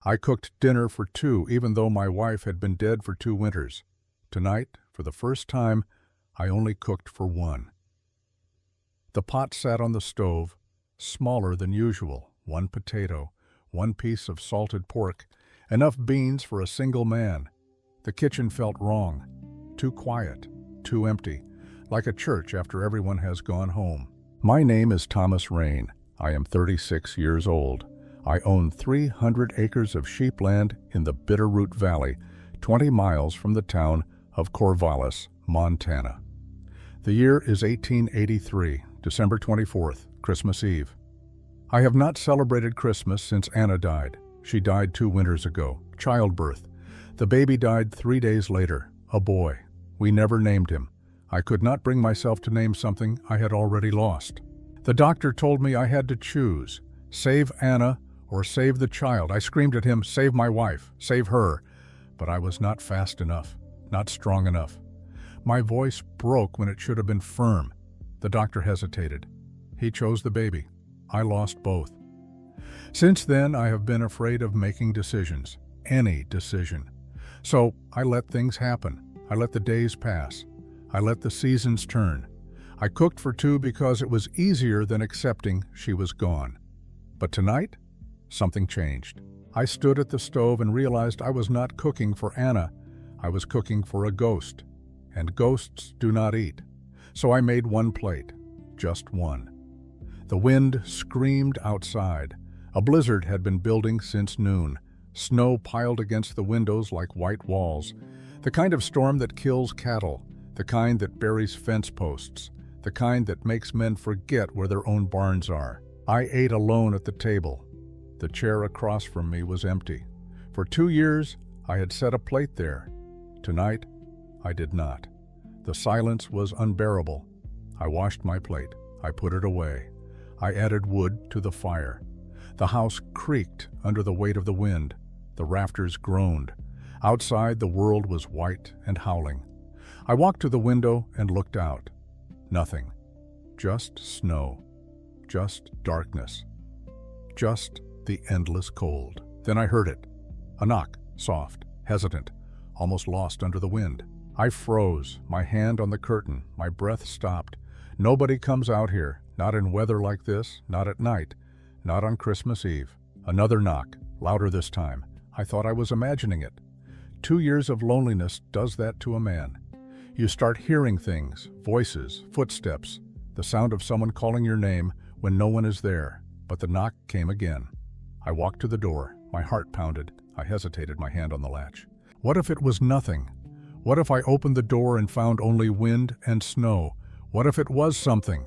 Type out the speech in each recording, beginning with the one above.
I cooked dinner for two, even though my wife had been dead for 2 winters. Tonight, for the first time, I only cooked for one. The pot sat on the stove, smaller than usual, 1 potato, 1 piece of salted pork, enough beans for a single man. The kitchen felt wrong, too quiet, too empty, like a church after everyone has gone home. My name is Thomas Rain. I am 36 years old. I own 300 acres of sheepland in the Bitterroot Valley, 20 miles from the town of Corvallis, Montana. The year is 1883, December 24th, Christmas Eve. I have not celebrated Christmas since Anna died. She died 2 winters ago, childbirth. The baby died 3 days later, a boy. We never named him. I could not bring myself to name something I had already lost. The doctor told me I had to choose, save Anna or save the child. I screamed at him, save my wife, save her. But I was not fast enough, not strong enough. My voice broke when it should have been firm. The doctor hesitated. He chose the baby. I lost both. Since then, I have been afraid of making decisions, any decision. So I let things happen. I let the days pass. I let the seasons turn. I cooked for two because it was easier than accepting she was gone. But tonight, something changed. I stood at the stove and realized I was not cooking for Anna. I was cooking for a ghost. And ghosts do not eat. So I made 1 plate, just one. The wind screamed outside. A blizzard had been building since noon. Snow piled against the windows like white walls. The kind of storm that kills cattle, the kind that buries fence posts, the kind that makes men forget where their own barns are. I ate alone at the table. The chair across from me was empty. For 2 years, I had set a plate there. Tonight, I did not. The silence was unbearable. I washed my plate. I put it away. I added wood to the fire. The house creaked under the weight of the wind. The rafters groaned. Outside, the world was white and howling. I walked to the window and looked out. Nothing. Just snow. Just darkness. Just the endless cold. Then I heard it. A knock, soft, hesitant, almost lost under the wind. I froze, my hand on the curtain, my breath stopped. Nobody comes out here, not in weather like this, not at night, not on Christmas Eve. Another knock, louder this time. I thought I was imagining it. 2 years of loneliness does that to a man. You start hearing things, voices, footsteps, the sound of someone calling your name when no one is there. But the knock came again. I walked to the door. My heart pounded. I hesitated, my hand on the latch. What if it was nothing? What if I opened the door and found only wind and snow? What if it was something?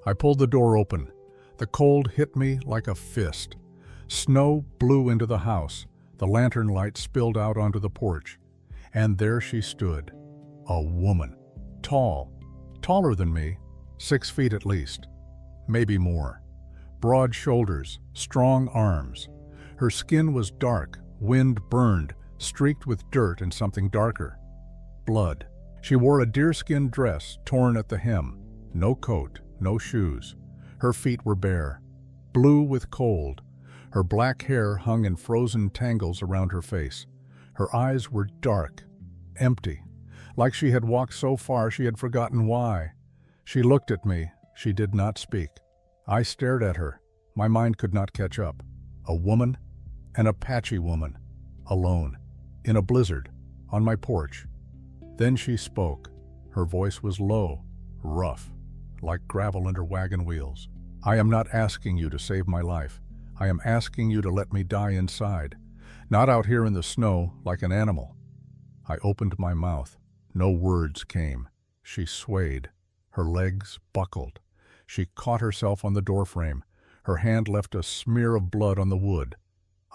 I pulled the door open. The cold hit me like a fist. Snow blew into the house. The lantern light spilled out onto the porch. And there she stood. A woman. Tall. Taller than me. 6 feet at least. Maybe more. Broad shoulders. Strong arms. Her skin was dark. Wind burned. Streaked with dirt and something darker. Blood. She wore a deerskin dress torn at the hem. No coat. No shoes. Her feet were bare. Blue with cold. Her black hair hung in frozen tangles around her face. Her eyes were dark, empty, like she had walked so far she had forgotten why. She looked at me. She did not speak. I stared at her. My mind could not catch up. A woman, an Apache woman, alone, in a blizzard, on my porch. Then she spoke. Her voice was low, rough, like gravel under wagon wheels. I am not asking you to save my life. I am asking you to let me die inside, not out here in the snow like an animal. I opened my mouth. No words came. She swayed. Her legs buckled. She caught herself on the doorframe. Her hand left a smear of blood on the wood.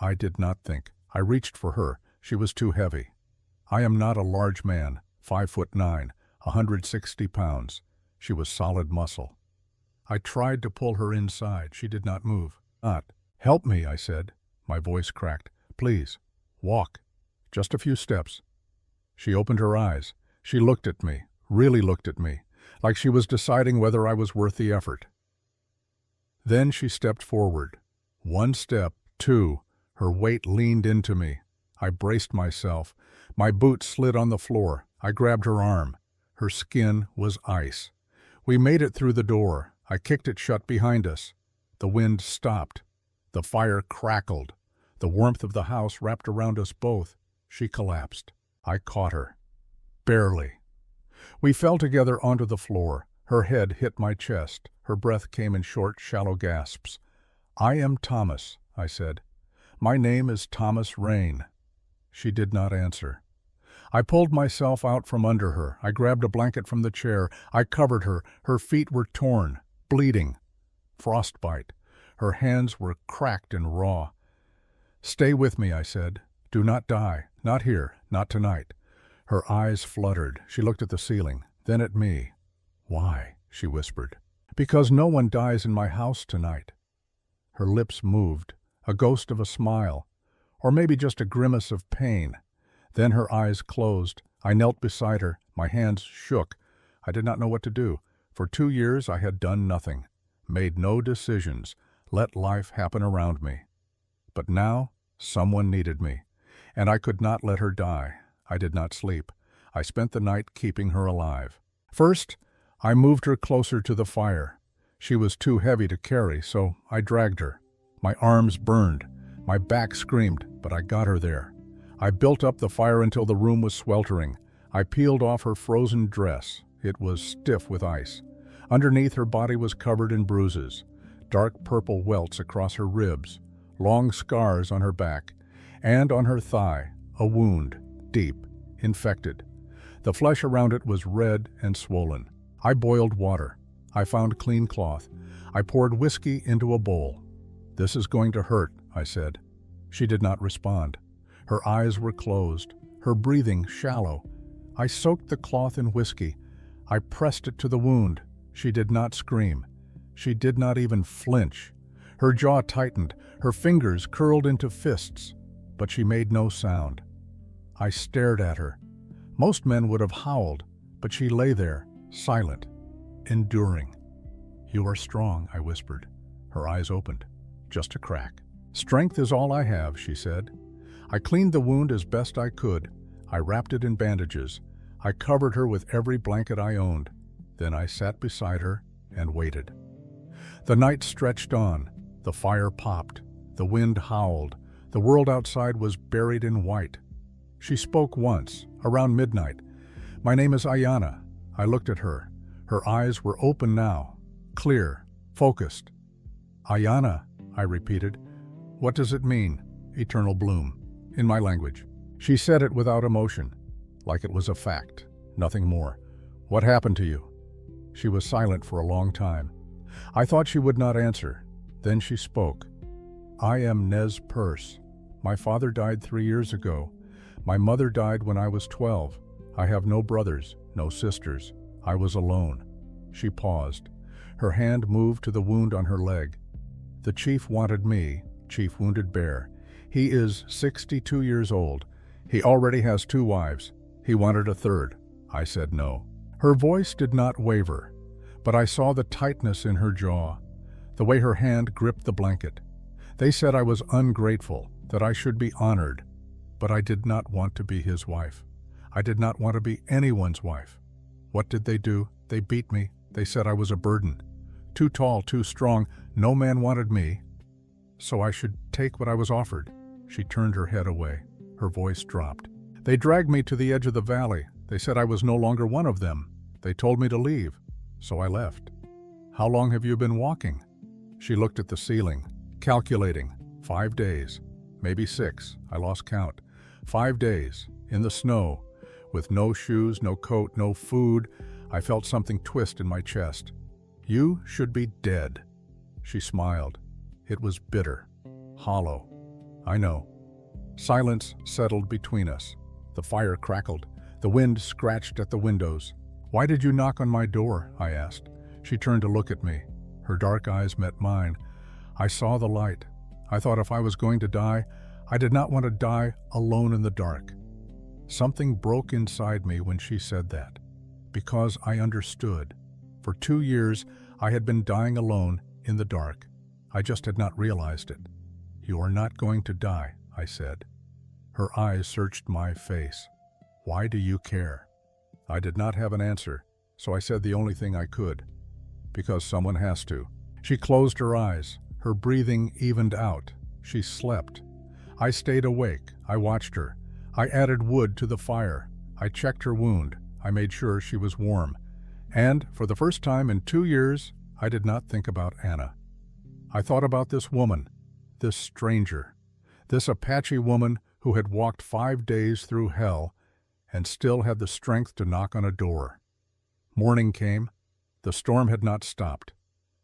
I did not think. I reached for her. She was too heavy. I am not a large man, 5'9", 160 pounds. She was solid muscle. I tried to pull her inside. She did not move. Not. Help me, I said. My voice cracked. Please, walk. Just a few steps. She opened her eyes. She looked at me, really looked at me, like she was deciding whether I was worth the effort. Then she stepped forward. 1 step, 2. Her weight leaned into me. I braced myself. My boots slid on the floor. I grabbed her arm. Her skin was ice. We made it through the door. I kicked it shut behind us. The wind stopped. The fire crackled. The warmth of the house wrapped around us both. She collapsed. I caught her. Barely. We fell together onto the floor. Her head hit my chest. Her breath came in short, shallow gasps. "I am Thomas," I said. "My name is Thomas Rain." She did not answer. I pulled myself out from under her. I grabbed a blanket from the chair. I covered her. Her feet were torn, bleeding. Frostbite. Her hands were cracked and raw. "Stay with me," I said. "Do not die. Not here. Not tonight." Her eyes fluttered. She looked at the ceiling, then at me. "Why?" she whispered. "Because no one dies in my house tonight." Her lips moved, a ghost of a smile, or maybe just a grimace of pain. Then her eyes closed. I knelt beside her. My hands shook. I did not know what to do. For 2 years I had done nothing, made no decisions, let life happen around me. But now someone needed me, and I could not let her die. I did not sleep. I spent the night keeping her alive. First, I moved her closer to the fire. She was too heavy to carry, so I dragged her. My arms burned. My back screamed, but I got her there. I built up the fire until the room was sweltering. I peeled off her frozen dress. It was stiff with ice. Underneath, her body was covered in bruises, dark purple welts across her ribs, long scars on her back, and on her thigh, a wound, deep, infected. The flesh around it was red and swollen. I boiled water. I found clean cloth. I poured whiskey into a bowl. "This is going to hurt," I said. She did not respond. Her eyes were closed, her breathing shallow. I soaked the cloth in whiskey. I pressed it to the wound. She did not scream. She did not even flinch. Her jaw tightened, her fingers curled into fists, but she made no sound. I stared at her. Most men would have howled, but she lay there, silent, enduring. "You are strong," I whispered. Her eyes opened, just a crack. "Strength is all I have," she said. I cleaned the wound as best I could. I wrapped it in bandages. I covered her with every blanket I owned. Then I sat beside her and waited. The night stretched on. The fire popped. The wind howled. The world outside was buried in white. She spoke once, around midnight. "My name is Ayana." I looked at her. Her eyes were open now, clear, focused. "Ayana," I repeated. "What does it mean, eternal bloom?" In my language. She said it without emotion, like it was a fact, nothing more. "What happened to you?" She was silent for a long time. I thought she would not answer. Then she spoke. "I am Nez Perce. My father died 3 years ago. My mother died when I was 12. I have no brothers, no sisters. I was alone." She paused. Her hand moved to the wound on her leg. "The chief wanted me, Chief Wounded Bear. He is 62 years old. He already has 2 wives. He wanted a third. I said no." Her voice did not waver, but I saw the tightness in her jaw, the way her hand gripped the blanket. They said I was ungrateful, that I should be honored, but I did not want to be his wife. I did not want to be anyone's wife. What did they do? They beat me. They said I was a burden. Too tall, too strong. No man wanted me. So I should take what I was offered. She turned her head away. Her voice dropped. "They dragged me to the edge of the valley. They said I was no longer one of them. They told me to leave. So I left." "How long have you been walking?" She looked at the ceiling, calculating. 5 days. Maybe 6. I lost count. 5 days. In the snow. With no shoes, no coat, no food. I felt something twist in my chest. "You should be dead." She smiled. It was bitter. Hollow. "I know." Silence settled between us. The fire crackled. The wind scratched at the windows. "Why did you knock on my door?" I asked. She turned to look at me. Her dark eyes met mine. I saw the light. I thought if I was going to die, I did not want to die alone in the dark. Something broke inside me when she said that, because I understood. For 2 years, I had been dying alone in the dark. I just had not realized it. "You are not going to die," I said. Her eyes searched my face. "Why do you care?" I did not have an answer, so I said the only thing I could. "Because someone has to." She closed her eyes. Her breathing evened out. She slept. I stayed awake. I watched her. I added wood to the fire. I checked her wound. I made sure she was warm. And, for the first time in 2 years, I did not think about Anna. I thought about this woman, this stranger, this Apache woman who had walked 5 days through hell and still had the strength to knock on a door. Morning came. The storm had not stopped.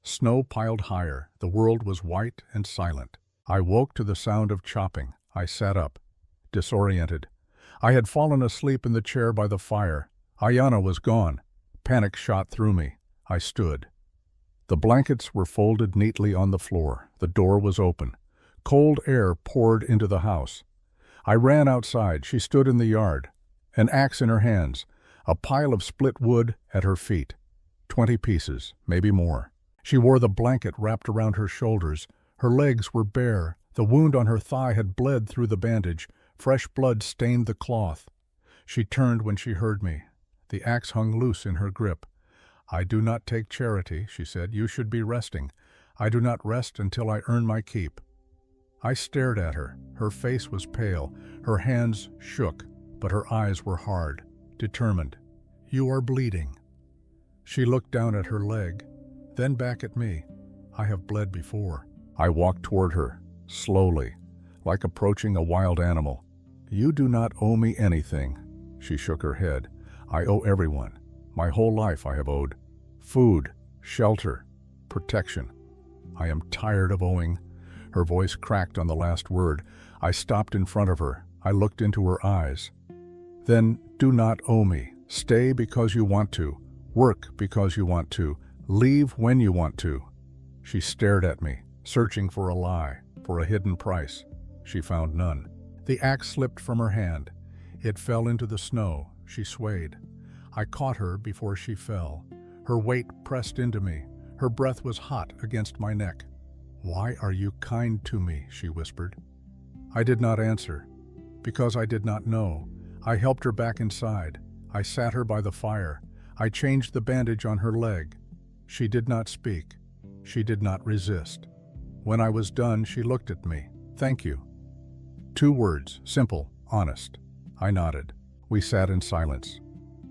Snow piled higher. The world was white and silent. I woke to the sound of chopping. I sat up, disoriented. I had fallen asleep in the chair by the fire. Ayanna was gone. Panic shot through me. I stood. The blankets were folded neatly on the floor. The door was open. Cold air poured into the house. I ran outside. She stood in the yard, an axe in her hands, a pile of split wood at her feet. 20 pieces, maybe more. She wore the blanket wrapped around her shoulders. Her legs were bare. The wound on her thigh had bled through the bandage. Fresh blood stained the cloth. She turned when she heard me. The axe hung loose in her grip. "I do not take charity," she said. "You should be resting. I do not rest until I earn my keep." I stared at her. Her face was pale. Her hands shook, but her eyes were hard, determined. "You are bleeding." She looked down at her leg, then back at me. "I have bled before." I walked toward her, slowly, like approaching a wild animal. "You do not owe me anything." She shook her head. "I owe everyone. My whole life I have owed. Food, shelter, protection. I am tired of owing." Her voice cracked on the last word. I stopped in front of her. I looked into her eyes. "Then do not owe me. Stay because you want to. Work because you want to. Leave when you want to." She stared at me, searching for a lie, for a hidden price. She found none. The axe slipped from her hand. It fell into the snow. She swayed. I caught her before she fell. Her weight pressed into me. Her breath was hot against my neck. "Why are you kind to me?" she whispered. I did not answer, because I did not know. I helped her back inside. I sat her by the fire. I changed the bandage on her leg. She did not speak. She did not resist. When I was done, she looked at me. "Thank you." 2 words, simple, honest. I nodded. We sat in silence.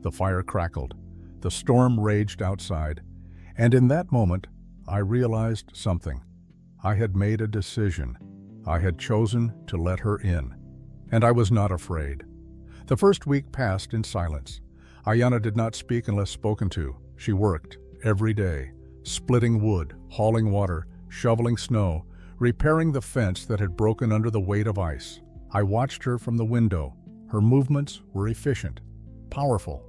The fire crackled. The storm raged outside. And in that moment, I realized something. I had made a decision. I had chosen to let her in. And I was not afraid. The first week passed in silence. Ayanna did not speak unless spoken to. She worked every day, splitting wood, hauling water, shoveling snow, repairing the fence that had broken under the weight of ice. I watched her from the window. Her movements were efficient, powerful.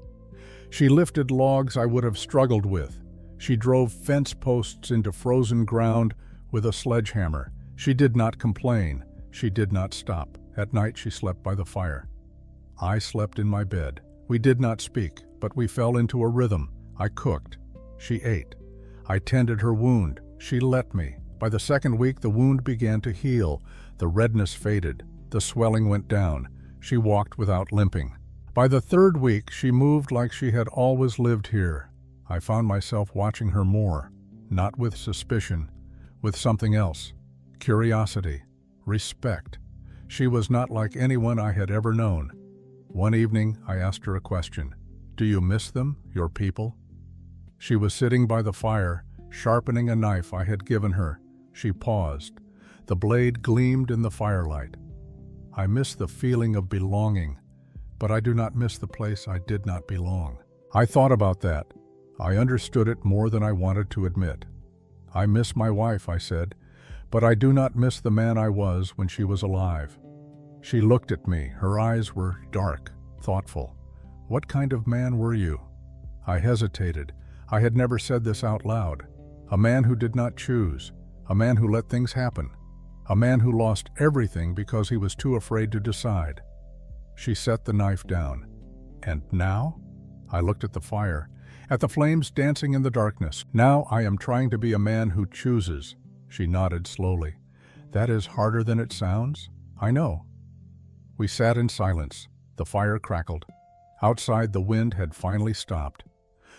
She lifted logs I would have struggled with. She drove fence posts into frozen ground with a sledgehammer. She did not complain. She did not stop. At night she slept by the fire. I slept in my bed. We did not speak, but we fell into a rhythm. I cooked. She ate. I tended her wound. She let me. By the second week, the wound began to heal. The redness faded. The swelling went down. She walked without limping. By the third week, she moved like she had always lived here. I found myself watching her more, not with suspicion, with something else. Curiosity, respect. She was not like anyone I had ever known. One evening, I asked her a question. "Do you miss them, your people?" She was sitting by the fire, sharpening a knife I had given her. She paused. The blade gleamed in the firelight. "I miss the feeling of belonging, but I do not miss the place I did not belong." I thought about that. I understood it more than I wanted to admit. "I miss my wife," I said, "but I do not miss the man I was when she was alive." She looked at me. Her eyes were dark, thoughtful. "What kind of man were you?" I hesitated. I had never said this out loud. A man who did not choose. A man who let things happen. A man who lost everything because he was too afraid to decide. She set the knife down. "And now?" I looked at the fire, at the flames dancing in the darkness. "Now I am trying to be a man who chooses." She nodded slowly. That is harder than it sounds. I know. We sat in silence. The fire crackled. Outside, the wind had finally stopped.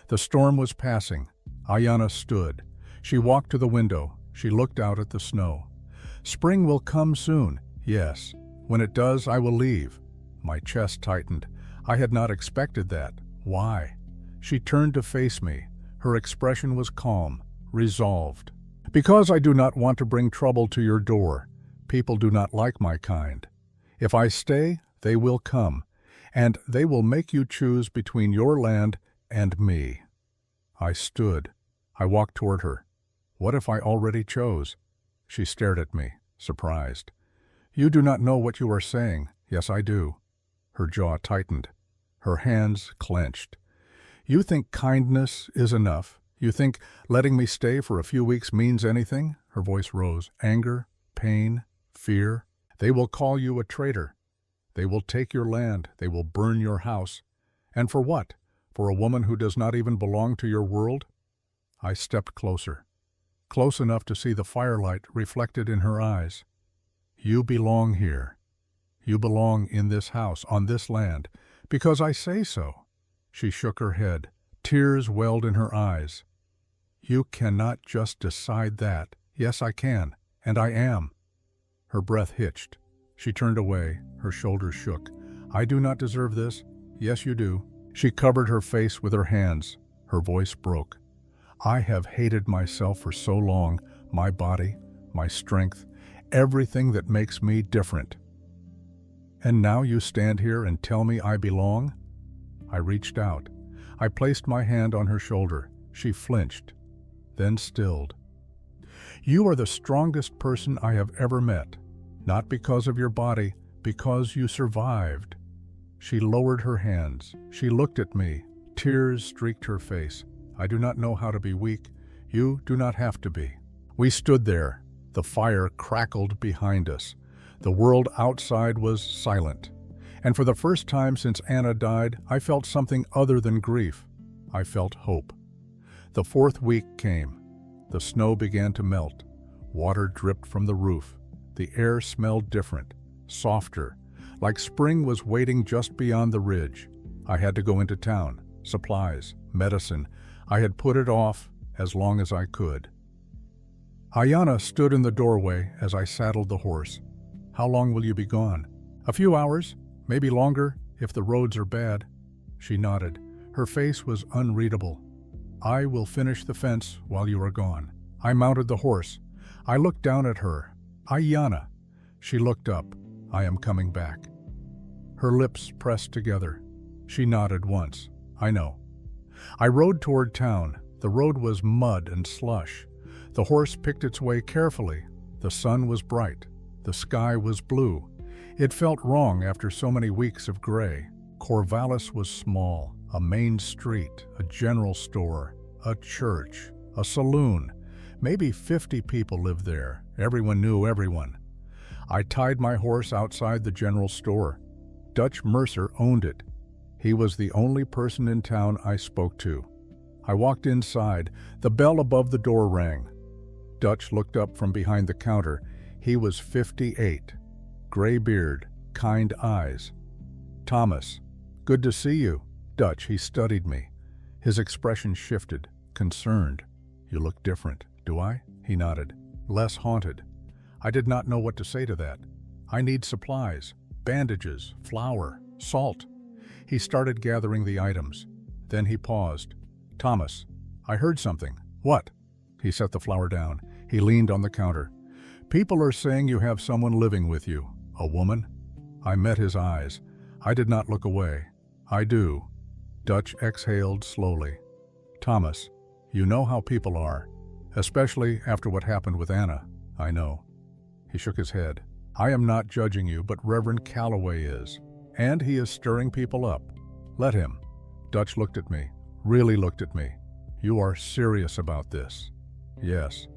The storm was passing. Ayana stood. She walked to the window. She looked out at the snow. Spring will come soon. Yes. When it does, I will leave. My chest tightened. I had not expected that. Why? She turned to face me. Her expression was calm, resolved. Because I do not want to bring trouble to your door. People do not like my kind. If I stay, they will come, and they will make you choose between your land and me. I stood. I walked toward her. What if I already chose? She stared at me, surprised. You do not know what you are saying. Yes, I do. Her jaw tightened. Her hands clenched. You think kindness is enough? You think letting me stay for a few weeks means anything? Her voice rose. Anger, pain, fear. They will call you a traitor. They will take your land. They will burn your house. And for what? For a woman who does not even belong to your world? I stepped closer, close enough to see the firelight reflected in her eyes. You belong here. You belong in this house, on this land, because I say so. She shook her head. Tears welled in her eyes. You cannot just decide that. Yes, I can, and I am. Her breath hitched. She turned away. Her shoulders shook. I do not deserve this. Yes, you do. She covered her face with her hands. Her voice broke. I have hated myself for so long, my body, my strength, everything that makes me different. And now you stand here and tell me I belong? I reached out. I placed my hand on her shoulder. She flinched, then stilled. You are the strongest person I have ever met, not because of your body, because you survived. She lowered her hands. She looked at me. Tears streaked her face. I do not know how to be weak. You do not have to be. We stood there. The fire crackled behind us. The world outside was silent. And for the first time since Anna died, I felt something other than grief. I felt hope. The fourth week came. The snow began to melt. Water dripped from the roof. The air smelled different, softer, like spring was waiting just beyond the ridge. I had to go into town. Supplies, medicine. I had put it off as long as I could. Ayana stood in the doorway as I saddled the horse. How long will you be gone? A few hours, maybe longer, if the roads are bad. She nodded. Her face was unreadable. I will finish the fence while you are gone. I mounted the horse. I looked down at her. Ayana. She looked up. I am coming back. Her lips pressed together. She nodded once. I know. I rode toward town. The road was mud and slush. The horse picked its way carefully. The sun was bright. The sky was blue. It felt wrong after so many weeks of gray. Corvallis was small. A main street, a general store, a church, a saloon. Maybe 50 people lived there. Everyone knew everyone. I tied my horse outside the general store. Dutch Mercer owned it. He was the only person in town I spoke to. I walked inside. The bell above the door rang. Dutch looked up from behind the counter. He was 58. Gray beard, kind eyes. Thomas, good to see you. Dutch, he studied me. His expression shifted, concerned. You look different. Do I? He nodded. Less haunted. I did not know what to say to that. I need supplies, bandages, flour, salt. He started gathering the items. Then he paused. Thomas, I heard something. What? He set the flour down. He leaned on the counter. People are saying you have someone living with you. A woman? I met his eyes. I did not look away. I do. Dutch exhaled slowly. Thomas, you know how people are, especially after what happened with Anna. I know. He shook his head. I am not judging you, but Reverend Calloway is. And he is stirring people up. Let him. Dutch looked at me, really looked at me. You are serious about this? Yes.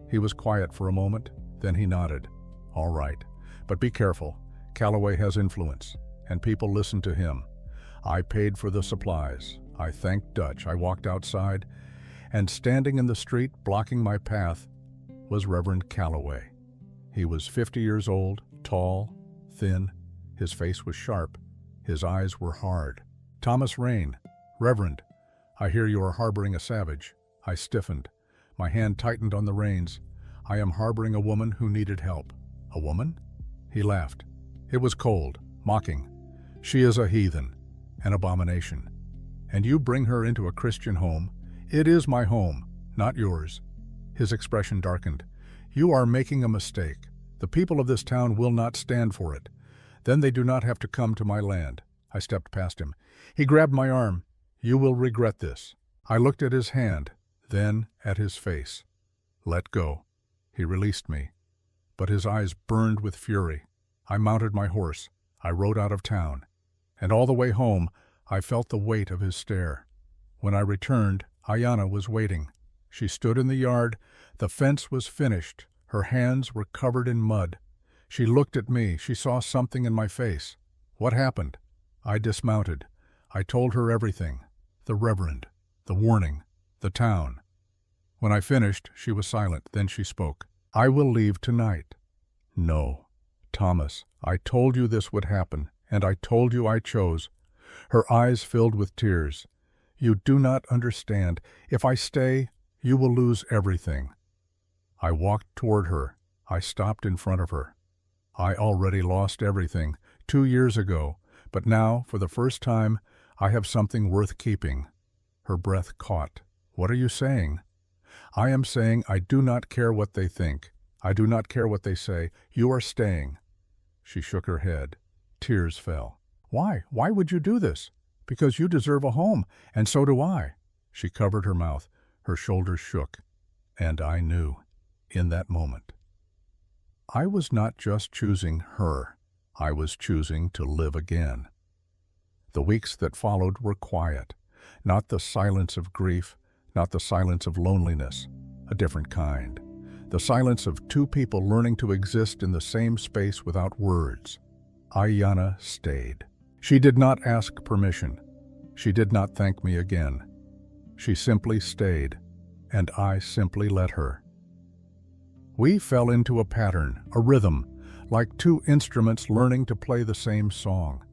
He was quiet for a moment, then he nodded. All right, but be careful. Calloway has influence, and people listen to him. I paid for the supplies. I thanked Dutch. I walked outside, and standing in the street, blocking my path, was Reverend Calloway. He was 50 years old, tall, thin. His face was sharp. His eyes were hard. "Thomas Rain, Reverend, I hear you are harboring a savage." I stiffened. My hand tightened on the reins. "I am harboring a woman who needed help." "A woman?" He laughed. It was cold, mocking. "She is a heathen, an abomination. And you bring her into a Christian home. It is my home, not yours." His expression darkened. "You are making a mistake. The people of this town will not stand for it. Then they do not have to come to my land." I stepped past him. He grabbed my arm. "You will regret this." I looked at his hand, then at his face. "Let go." He released me, but his eyes burned with fury. I mounted my horse. I rode out of town, and all the way home I felt the weight of his stare. When I returned, Ayanna was waiting. She stood in the yard. The fence was finished. Her hands were covered in mud. She looked at me. She saw something in my face. "What happened?" I dismounted. I told her everything. The Reverend, the warning, the town. When I finished, she was silent. Then she spoke. "I will leave tonight." "No. Thomas, I told you this would happen, and I told you I chose." Her eyes filled with tears. "You do not understand. If I stay, you will lose everything." I walked toward her. I stopped in front of her. I already lost everything 2 years ago, but now, for the first time, I have something worth keeping. Her breath caught. "What are you saying?" "I am saying I do not care what they think. I do not care what they say. You are staying." She shook her head. Tears fell. "Why? Why would you do this?" "Because you deserve a home, and so do I." She covered her mouth. Her shoulders shook. And I knew, in that moment. I was not just choosing her. I was choosing to live again. The weeks that followed were quiet. Not the silence of grief, not the silence of loneliness, a different kind. The silence of two people learning to exist in the same space without words. Ayanna stayed. She did not ask permission. She did not thank me again. She simply stayed, and I simply let her. We fell into a pattern, a rhythm, like two instruments learning to play the same song.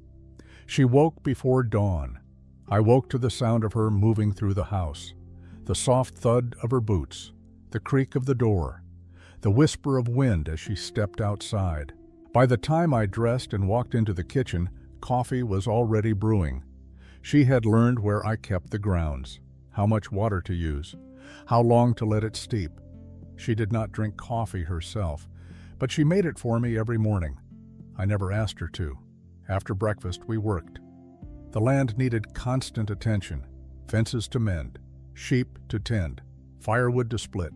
She woke before dawn. I woke to the sound of her moving through the house, the soft thud of her boots, the creak of the door, the whisper of wind as she stepped outside. By the time I dressed and walked into the kitchen, coffee was already brewing. She had learned where I kept the grounds, how much water to use, how long to let it steep. She did not drink coffee herself, but she made it for me every morning. I never asked her to. After breakfast, we worked. The land needed constant attention, fences to mend, sheep to tend, firewood to split.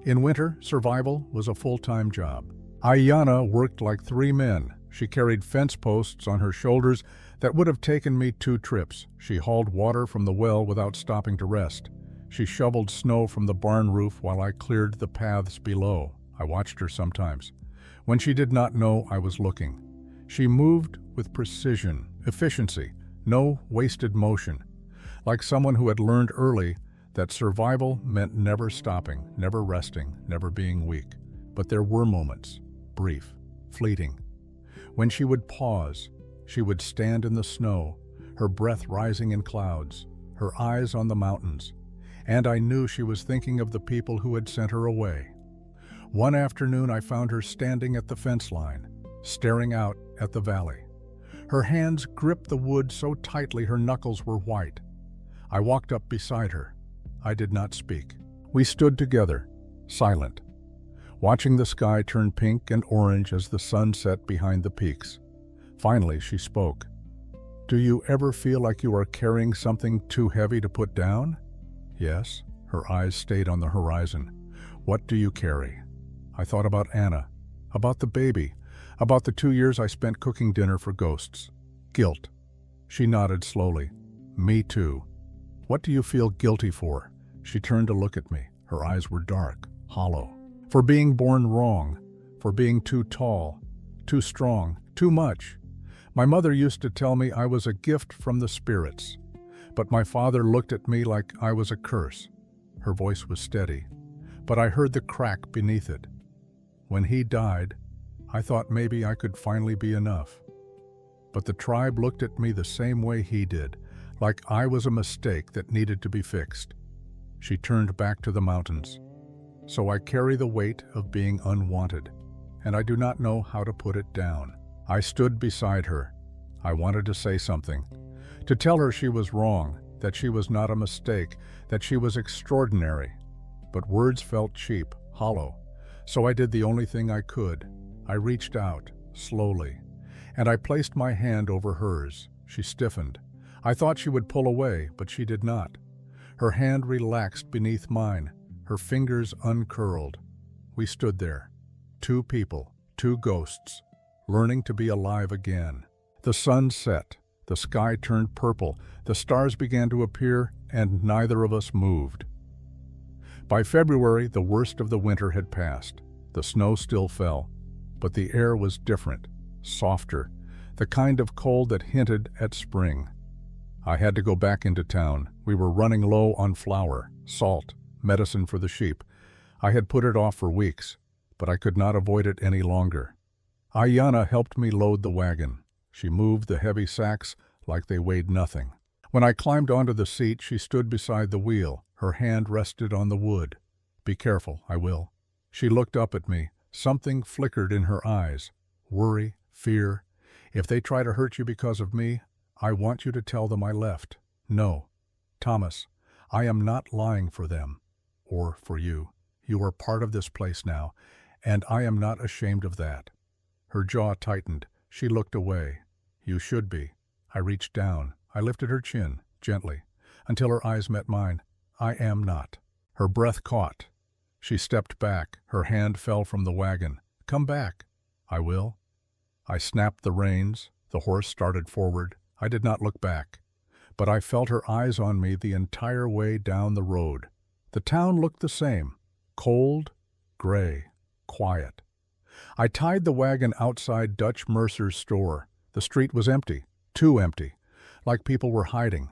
In winter, survival was a full-time job. Ayanna worked like 3 men. She carried fence posts on her shoulders that would have taken me 2 trips. She hauled water from the well without stopping to rest. She shoveled snow from the barn roof while I cleared the paths below. I watched her sometimes. When she did not know I was looking. She moved with precision, efficiency, no wasted motion, like someone who had learned early that survival meant never stopping, never resting, never being weak. But there were moments, brief, fleeting, when she would pause. She would stand in the snow, her breath rising in clouds, her eyes on the mountains, and I knew she was thinking of the people who had sent her away. One afternoon I found her standing at the fence line, staring out at the valley. Her hands gripped the wood so tightly her knuckles were white. I walked up beside her. I did not speak. We stood together, silent, watching the sky turn pink and orange as the sun set behind the peaks. Finally, she spoke. "Do you ever feel like you are carrying something too heavy to put down?" "Yes." Her eyes stayed on the horizon. "What do you carry?" I thought about Anna, about the baby, about the 2 years I spent cooking dinner for ghosts. Guilt. She nodded slowly. "Me too." "What do you feel guilty for?" She turned to look at me. Her eyes were dark, hollow. "For being born wrong, for being too tall, too strong, too much. My mother used to tell me I was a gift from the spirits, but my father looked at me like I was a curse." Her voice was steady, but I heard the crack beneath it. When he died, I thought maybe I could finally be enough. But the tribe looked at me the same way he did, like I was a mistake that needed to be fixed. She turned back to the mountains. So I carry the weight of being unwanted, and I do not know how to put it down. I stood beside her. I wanted to say something, to tell her she was wrong, that she was not a mistake, that she was extraordinary. But words felt cheap, hollow, so I did the only thing I could. I reached out, slowly, and I placed my hand over hers. She stiffened. I thought she would pull away, but she did not. Her hand relaxed beneath mine, her fingers uncurled. We stood there, two people, two ghosts, learning to be alive again. The sun set, the sky turned purple, the stars began to appear, and neither of us moved. By February, the worst of the winter had passed. The snow still fell, but the air was different, softer, the kind of cold that hinted at spring. I had to go back into town. We were running low on flour, salt, medicine for the sheep. I had put it off for weeks, but I could not avoid it any longer. Ayanna helped me load the wagon. She moved the heavy sacks like they weighed nothing. When I climbed onto the seat, she stood beside the wheel. Her hand rested on the wood. "Be careful, I will." She looked up at me. Something flickered in her eyes. Worry, fear. "If they try to hurt you because of me, I want you to tell them I left." "No, Thomas, I am not lying for them, or for you. You are part of this place now, and I am not ashamed of that." Her jaw tightened. She looked away. "You should be." I reached down. I lifted her chin, gently, until her eyes met mine. "I am not." Her breath caught. She stepped back. Her hand fell from the wagon. "Come back." "I will." I snapped the reins. The horse started forward. I did not look back, but I felt her eyes on me the entire way down the road. The town looked the same, cold, gray, quiet. I tied the wagon outside Dutch Mercer's store. The street was empty, too empty, like people were hiding.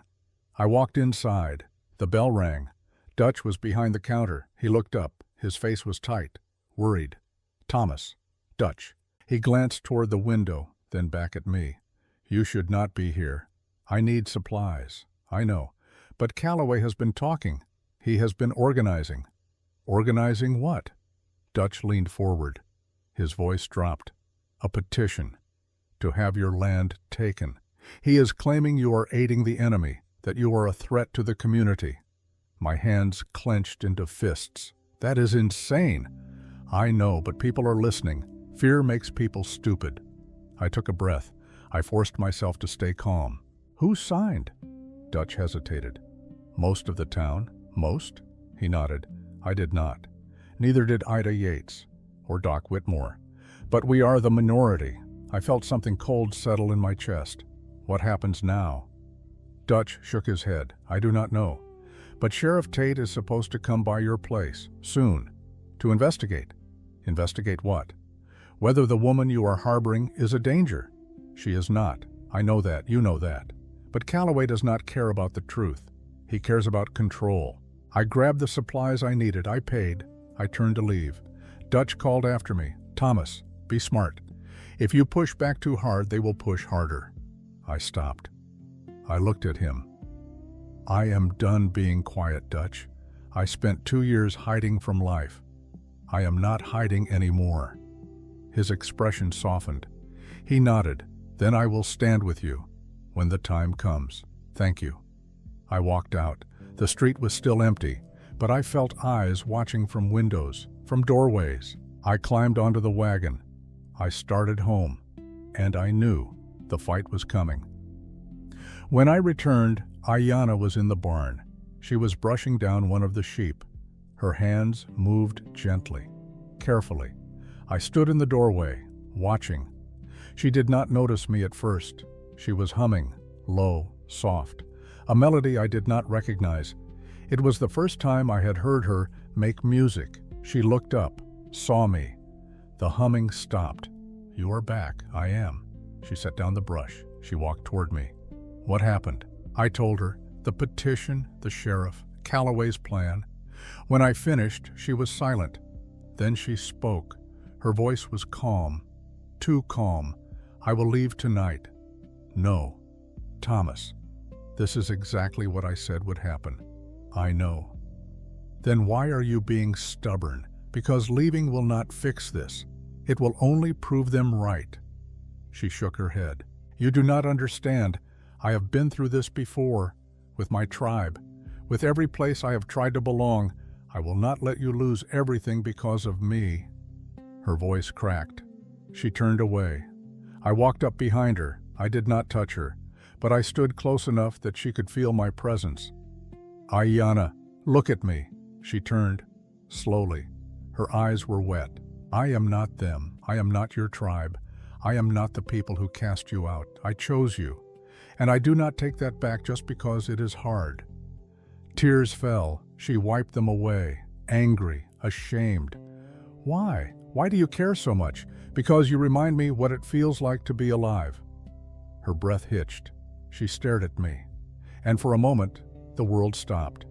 I walked inside. The bell rang. Dutch was behind the counter. He looked up. His face was tight, worried. "Thomas." "Dutch." He glanced toward the window, then back at me. "You should not be here. I need supplies." "I know. But Calloway has been talking. He has been organizing." "Organizing what?" Dutch leaned forward. His voice dropped. "A petition. To have your land taken. He is claiming you are aiding the enemy, that you are a threat to the community." My hands clenched into fists. "That is insane." "I know, but people are listening. Fear makes people stupid." I took a breath. I forced myself to stay calm. "Who signed?" Dutch hesitated. "Most of the town." "Most?" He nodded. "I did not. Neither did Ida Yates or Doc Whitmore. But we are the minority." I felt something cold settle in my chest. "What happens now?" Dutch shook his head. "I do not know. But Sheriff Tate is supposed to come by your place, soon, to investigate." "Investigate what?" "Whether the woman you are harboring is a danger." "She is not. I know that. You know that. But Calloway does not care about the truth. He cares about control." I grabbed the supplies I needed. I paid. I turned to leave. Dutch called after me. "Thomas, be smart. If you push back too hard, they will push harder." I stopped. I looked at him. "I am done being quiet, Dutch. I spent 2 years hiding from life. I am not hiding anymore." His expression softened. He nodded. "Then I will stand with you when the time comes. Thank you." I walked out. The street was still empty, but I felt eyes watching from windows, from doorways. I climbed onto the wagon. I started home, and I knew the fight was coming. When I returned, Ayanna was in the barn. She was brushing down one of the sheep. Her hands moved gently, carefully. I stood in the doorway, watching. She did not notice me at first. She was humming, low, soft, a melody I did not recognize. It was the first time I had heard her make music. She looked up, saw me. The humming stopped. "You are back." "I am." She set down the brush. She walked toward me. "What happened?" I told her. The petition, the sheriff, Calloway's plan. When I finished, she was silent. Then she spoke. Her voice was calm, too calm. "I will leave tonight." "No, Thomas, this is exactly what I said would happen." "I know." "Then why are you being stubborn? Because leaving will not fix this. It will only prove them right." She shook her head. "You do not understand. I have been through this before, with my tribe. With every place I have tried to belong. I will not let you lose everything because of me." Her voice cracked. She turned away. I walked up behind her. I did not touch her, but I stood close enough that she could feel my presence. "Ayanna, look at me." She turned, slowly. Her eyes were wet. "I am not them. I am not your tribe. I am not the people who cast you out. I chose you. And I do not take that back just because it is hard." Tears fell. She wiped them away, angry, ashamed. "Why? Why do you care so much?" "Because you remind me what it feels like to be alive." Her breath hitched. She stared at me. And for a moment, the world stopped.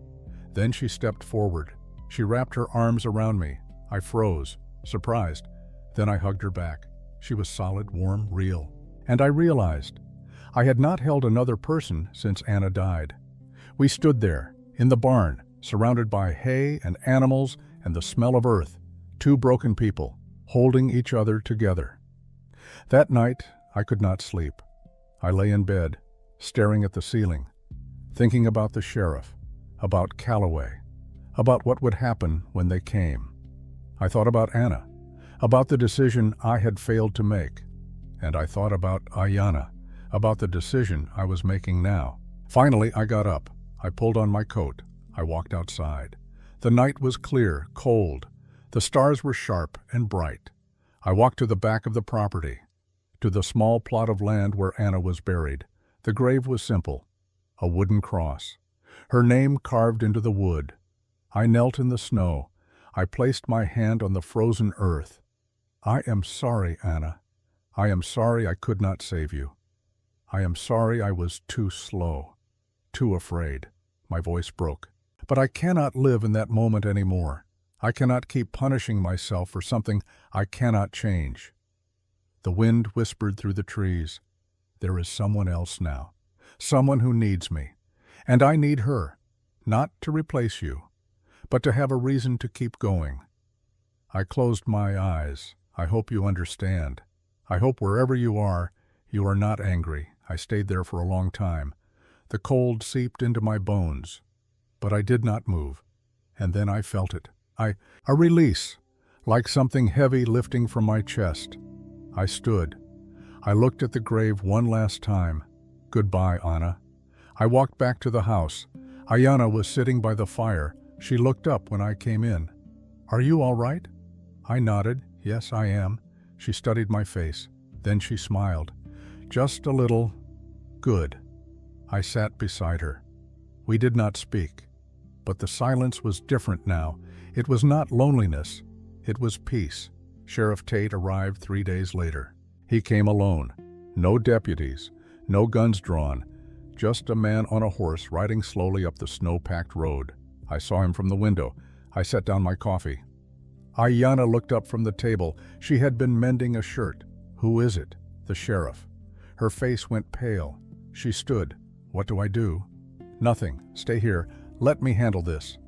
Then she stepped forward. She wrapped her arms around me. I froze, surprised. Then I hugged her back. She was solid, warm, real. And I realized I had not held another person since Anna died. We stood there, in the barn, surrounded by hay and animals and the smell of earth, two broken people, holding each other together. That night, I could not sleep. I lay in bed, staring at the ceiling, thinking about the sheriff, about Cowboy, about what would happen when they came. I thought about Anna, about the decision I had failed to make, and I thought about Ayanna, about the decision I was making now. Finally, I got up. I pulled on my coat. I walked outside. The night was clear, cold. The stars were sharp and bright. I walked to the back of the property, to the small plot of land where Anna was buried. The grave was simple, a wooden cross, her name carved into the wood. I knelt in the snow. I placed my hand on the frozen earth. "I am sorry, Anna. I am sorry I could not save you. I am sorry I was too slow, too afraid." My voice broke. "But I cannot live in that moment anymore. I cannot keep punishing myself for something I cannot change." The wind whispered through the trees. "There is someone else now, someone who needs me. And I need her, not to replace you, but to have a reason to keep going." I closed my eyes. "I hope you understand. I hope wherever you are not angry." I stayed there for a long time. The cold seeped into my bones, but I did not move. And then I felt it. A release, like something heavy lifting from my chest. I stood. I looked at the grave one last time. "Goodbye, Anna." I walked back to the house. Ayanna was sitting by the fire. She looked up when I came in. "Are you all right?" I nodded. "Yes, I am." She studied my face. Then she smiled. "Just a little." "Good." I sat beside her. We did not speak, but the silence was different now. It was not loneliness. It was peace. Sheriff Tate arrived 3 days later. He came alone. No deputies, no guns drawn, just a man on a horse riding slowly up the snow-packed road. I saw him from the window. I set down my coffee. Ayanna looked up from the table. She had been mending a shirt. "Who is it?" "The sheriff." Her face went pale. She stood. "What do I do?" "Nothing. Stay here. Let me handle this."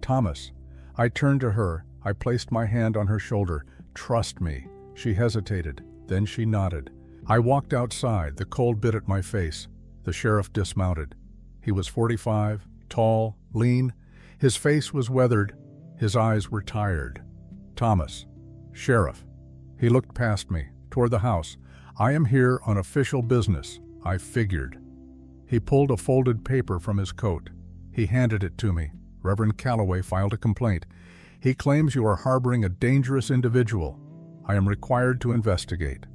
"Thomas." I turned to her. I placed my hand on her shoulder. "Trust me." She hesitated. Then she nodded. I walked outside. The cold bit at my face. The sheriff dismounted. He was 45, tall, lean. His face was weathered. His eyes were tired. "Thomas." "Sheriff." He looked past me, toward the house. "I am here on official business." I figured. He pulled a folded paper from his coat. He handed it to me. "Reverend Calloway filed a complaint. He claims you are harboring a dangerous individual. I am required to investigate."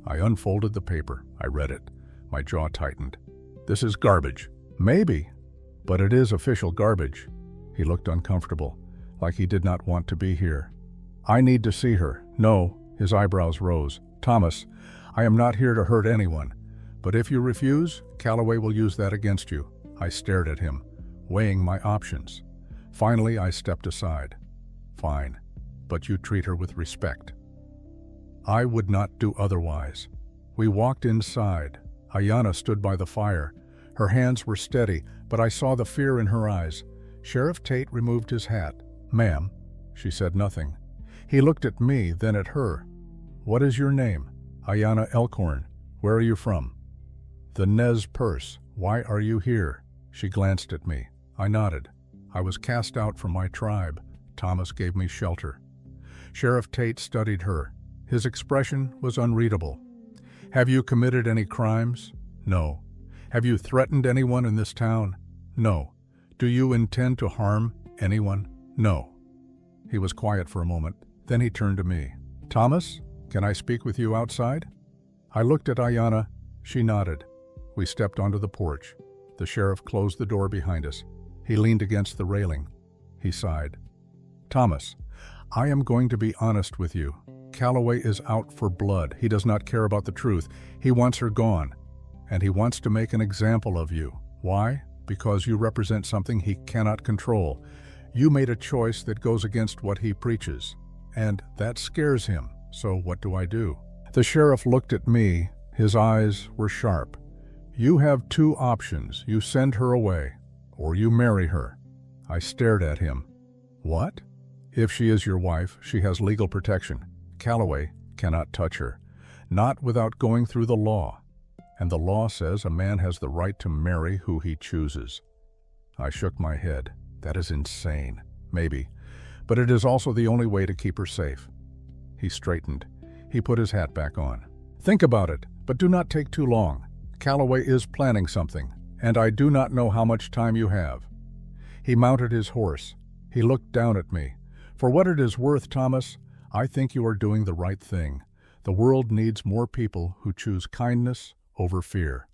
I unfolded the paper. I read it. My jaw tightened. "This is garbage." "Maybe, but it is official garbage." He looked uncomfortable, like he did not want to be here. "I need to see her." "No." His eyebrows rose. "Thomas, I am not here to hurt anyone. But if you refuse, Calloway will use that against you." I stared at him, weighing my options. Finally, I stepped aside. "Fine, but you treat her with respect." I would not do otherwise. We walked inside. Ayanna stood by the fire. Her hands were steady, but I saw the fear in her eyes. Sheriff Tate removed his hat. "Ma'am." She said nothing. He looked at me, then at her. "What is your name?" "Ayanna Elkhorn." "Where are you from?" "The Nez Perce." "Why are you here?" She glanced at me. I nodded. "I was cast out from my tribe. Thomas gave me shelter." Sheriff Tate studied her. His expression was unreadable. "Have you committed any crimes?" "No." "Have you threatened anyone in this town?" "No." "Do you intend to harm anyone?" "No." He was quiet for a moment. Then he turned to me. "Thomas, can I speak with you outside?" I looked at Ayanna. She nodded. We stepped onto the porch. The sheriff closed the door behind us. He leaned against the railing. He sighed. "Thomas, I am going to be honest with you. Calloway is out for blood. He does not care about the truth. He wants her gone. And he wants to make an example of you. Why? Because you represent something he cannot control. You made a choice that goes against what he preaches. And that scares him. So what do I do?" The sheriff looked at me. His eyes were sharp. "You have two options. You send her away, or you marry her." I stared at him. "What?" "If she is your wife, she has legal protection. Calloway cannot touch her. Not without going through the law. And the law says a man has the right to marry who he chooses." I shook my head. "That is insane." "Maybe. But it is also the only way to keep her safe." He straightened. He put his hat back on. "Think about it, but do not take too long. Calloway is planning something, and I do not know how much time you have." He mounted his horse. He looked down at me. "For what it is worth, Thomas, I think you are doing the right thing. The world needs more people who choose kindness over fear."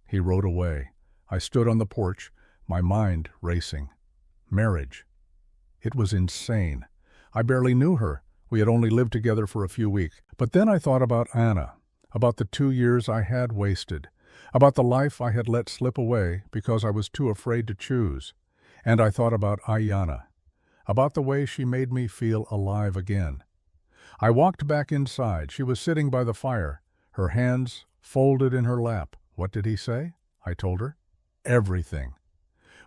He rode away. I stood on the porch, my mind racing. Marriage. It was insane. I barely knew her. We had only lived together for a few weeks. But then I thought about Anna, about the 2 years I had wasted, about the life I had let slip away because I was too afraid to choose. And I thought about Ayanna, about the way she made me feel alive again. I walked back inside. She was sitting by the fire, her hands folded in her lap. "What did he say?" I told her. "Everything."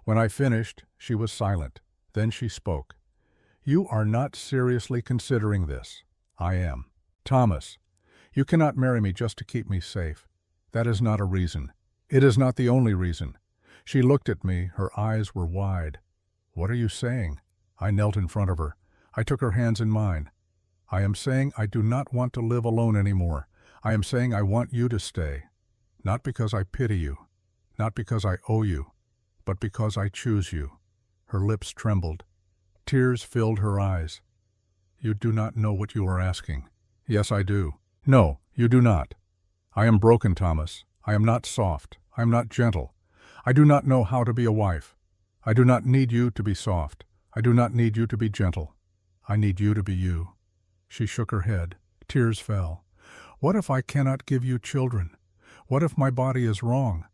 When I finished, she was silent. Then she spoke. "You are not seriously considering this." "I am." "Thomas, you cannot marry me just to keep me safe. That is not a reason. It is not the only reason." She looked at me. Her eyes were wide. "What are you saying?" I knelt in front of her. I took her hands in mine. "I am saying I do not want to live alone anymore. I am saying I want you to stay. Not because I pity you, not because I owe you, but because I choose you." Her lips trembled. Tears filled her eyes. "You do not know what you are asking." "Yes, I do." "No, you do not." "I am broken, Thomas. I am not soft. I am not gentle. I do not know how to be a wife. I do not need you to be soft. I do not need you to be gentle. I need you to be you." She shook her head. Tears fell. "What if I cannot give you children? What if my body is wrong?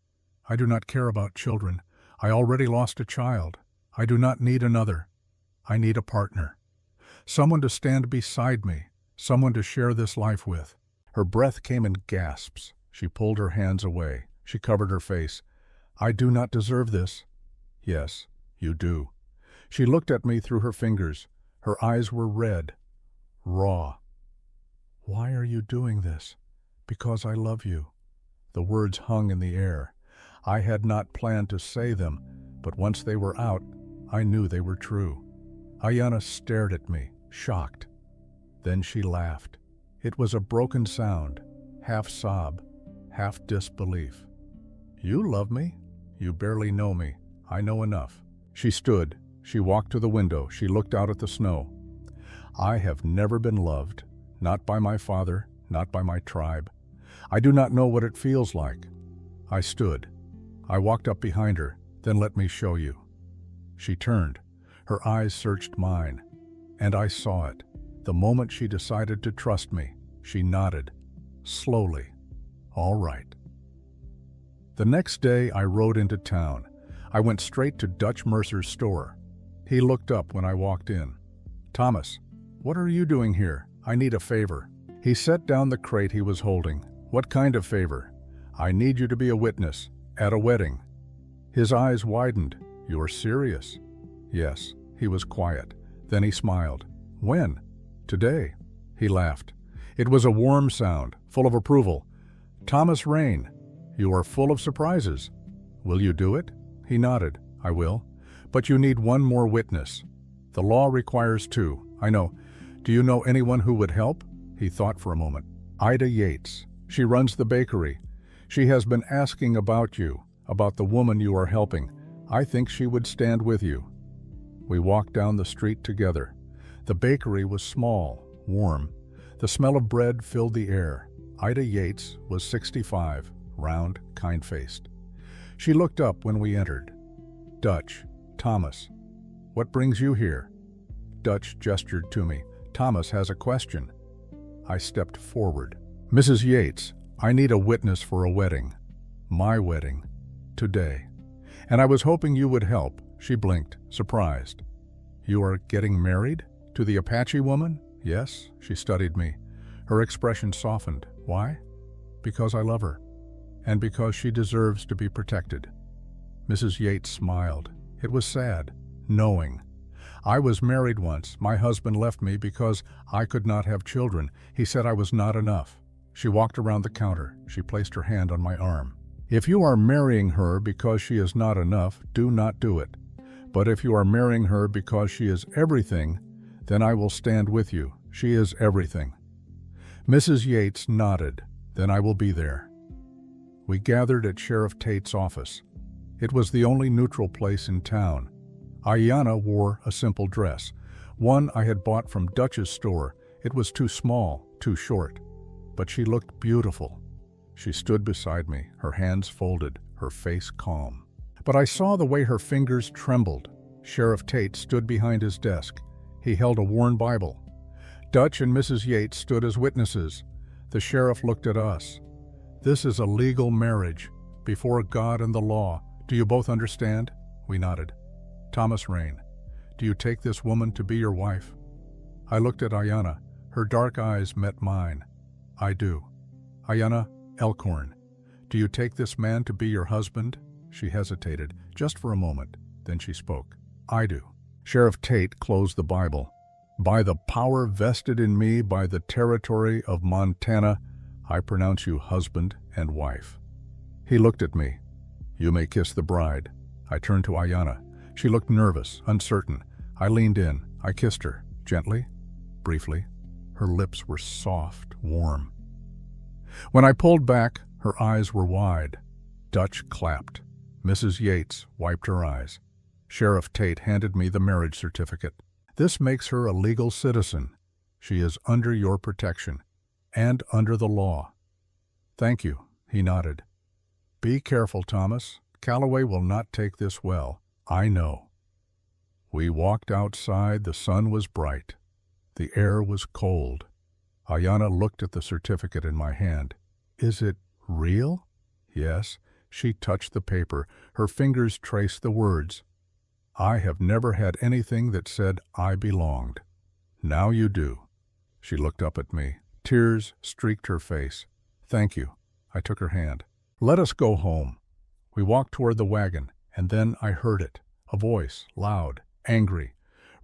I do not care about children. I already lost a child. I do not need another. I need a partner. Someone to stand beside me. Someone to share this life with." Her breath came in gasps. She pulled her hands away. She covered her face. "I do not deserve this." "Yes, you do." She looked at me through her fingers. Her eyes were red, raw. "Why are you doing this?" "Because I love you." The words hung in the air. I had not planned to say them, but once they were out, I knew they were true. Ayanna stared at me, shocked. Then she laughed. It was a broken sound, half sob, half disbelief. "You love me? You barely know me. I know enough." She stood. She walked to the window. She looked out at the snow. "I have never been loved, not by my father, not by my tribe. I do not know what it feels like." I stood. I walked up behind her. "Then let me show you." She turned. Her eyes searched mine, and I saw it. The moment she decided to trust me, she nodded, slowly. "All right." The next day I rode into town. I went straight to Dutch Mercer's store. He looked up when I walked in. "Thomas, what are you doing here? I need a favor." He set down the crate he was holding. "What kind of favor?" "I need you to be a witness. At a wedding." His eyes widened. "You're serious?" "Yes." He was quiet. Then he smiled. "When?" "Today." He laughed. It was a warm sound, full of approval. "Thomas Rain, you are full of surprises. Will you do it?" He nodded. "I will. But you need one more witness. The law requires two." "I know. Do you know anyone who would help?" He thought for a moment. "Ida Yates. She runs the bakery. She has been asking about you, about the woman you are helping. I think she would stand with you." We walked down the street together. The bakery was small, warm. The smell of bread filled the air. Ida Yates was 65, round, kind-faced. She looked up when we entered. "Dutch, Thomas, what brings you here?" Dutch gestured to me. "Thomas has a question." I stepped forward. "Mrs. Yates, I need a witness for a wedding. My wedding. Today. And I was hoping you would help." She blinked, surprised. "You are getting married? To the Apache woman?" "Yes." She studied me. Her expression softened. "Why?" "Because I love her. And because she deserves to be protected." Mrs. Yates smiled. It was sad, knowing. "I was married once. My husband left me because I could not have children. He said I was not enough." She walked around the counter. She placed her hand on my arm. "If you are marrying her because she is not enough, do not do it. But if you are marrying her because she is everything, then I will stand with you. She is everything." Mrs. Yates nodded. "Then I will be there." We gathered at Sheriff Tate's office. It was the only neutral place in town. Ayanna wore a simple dress, one I had bought from Dutch's store. It was too small, too short. But she looked beautiful. She stood beside me, her hands folded, her face calm. But I saw the way her fingers trembled. Sheriff Tate stood behind his desk. He held a worn Bible. Dutch and Mrs. Yates stood as witnesses. The sheriff looked at us. "This is a legal marriage, before God and the law. Do you both understand?" We nodded. "Thomas Rain, do you take this woman to be your wife?" I looked at Ayanna. Her dark eyes met mine. "I do." "Ayanna Elkhorn, do you take this man to be your husband?" She hesitated, just for a moment. Then she spoke. "I do." Sheriff Tate closed the Bible. "By the power vested in me by the territory of Montana, I pronounce you husband and wife." He looked at me. "You may kiss the bride." I turned to Ayanna. She looked nervous, uncertain. I leaned in. I kissed her, gently, briefly. Her lips were soft, warm. When I pulled back, her eyes were wide. Dutch clapped. Mrs. Yates wiped her eyes. Sheriff Tate handed me the marriage certificate. "This makes her a legal citizen. She is under your protection, and under the law." "Thank you," he nodded. "Be careful, Thomas. Calloway will not take this well. I know." We walked outside. The sun was bright. The air was cold. Ayanna looked at the certificate in my hand. "Is it real?" "Yes." She touched the paper. Her fingers traced the words. "I have never had anything that said I belonged. Now you do." She looked up at me. Tears streaked her face. "Thank you." I took her hand. "Let us go home." We walked toward the wagon, and then I heard it. A voice, loud, angry.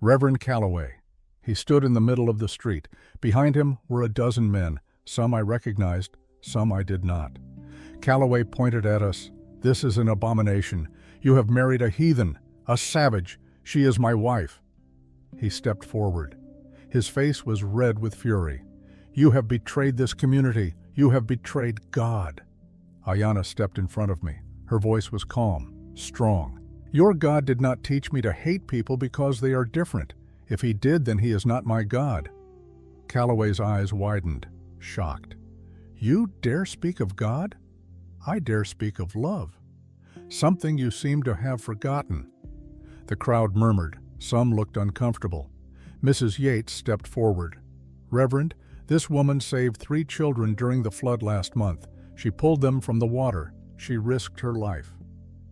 Reverend Calloway. He stood in the middle of the street. Behind him were a dozen men. Some I recognized, some I did not. Calloway pointed at us. "This is an abomination. You have married a heathen, a savage. She is my wife." He stepped forward. His face was red with fury. "You have betrayed this community. You have betrayed God." Ayanna stepped in front of me. Her voice was calm, strong. "Your God did not teach me to hate people because they are different. If he did, then he is not my God." Calloway's eyes widened, shocked. "You dare speak of God?" "I dare speak of love. Something you seem to have forgotten." The crowd murmured. Some looked uncomfortable. Mrs. Yates stepped forward. "Reverend, this woman saved 3 children during the flood last month. She pulled them from the water. She risked her life."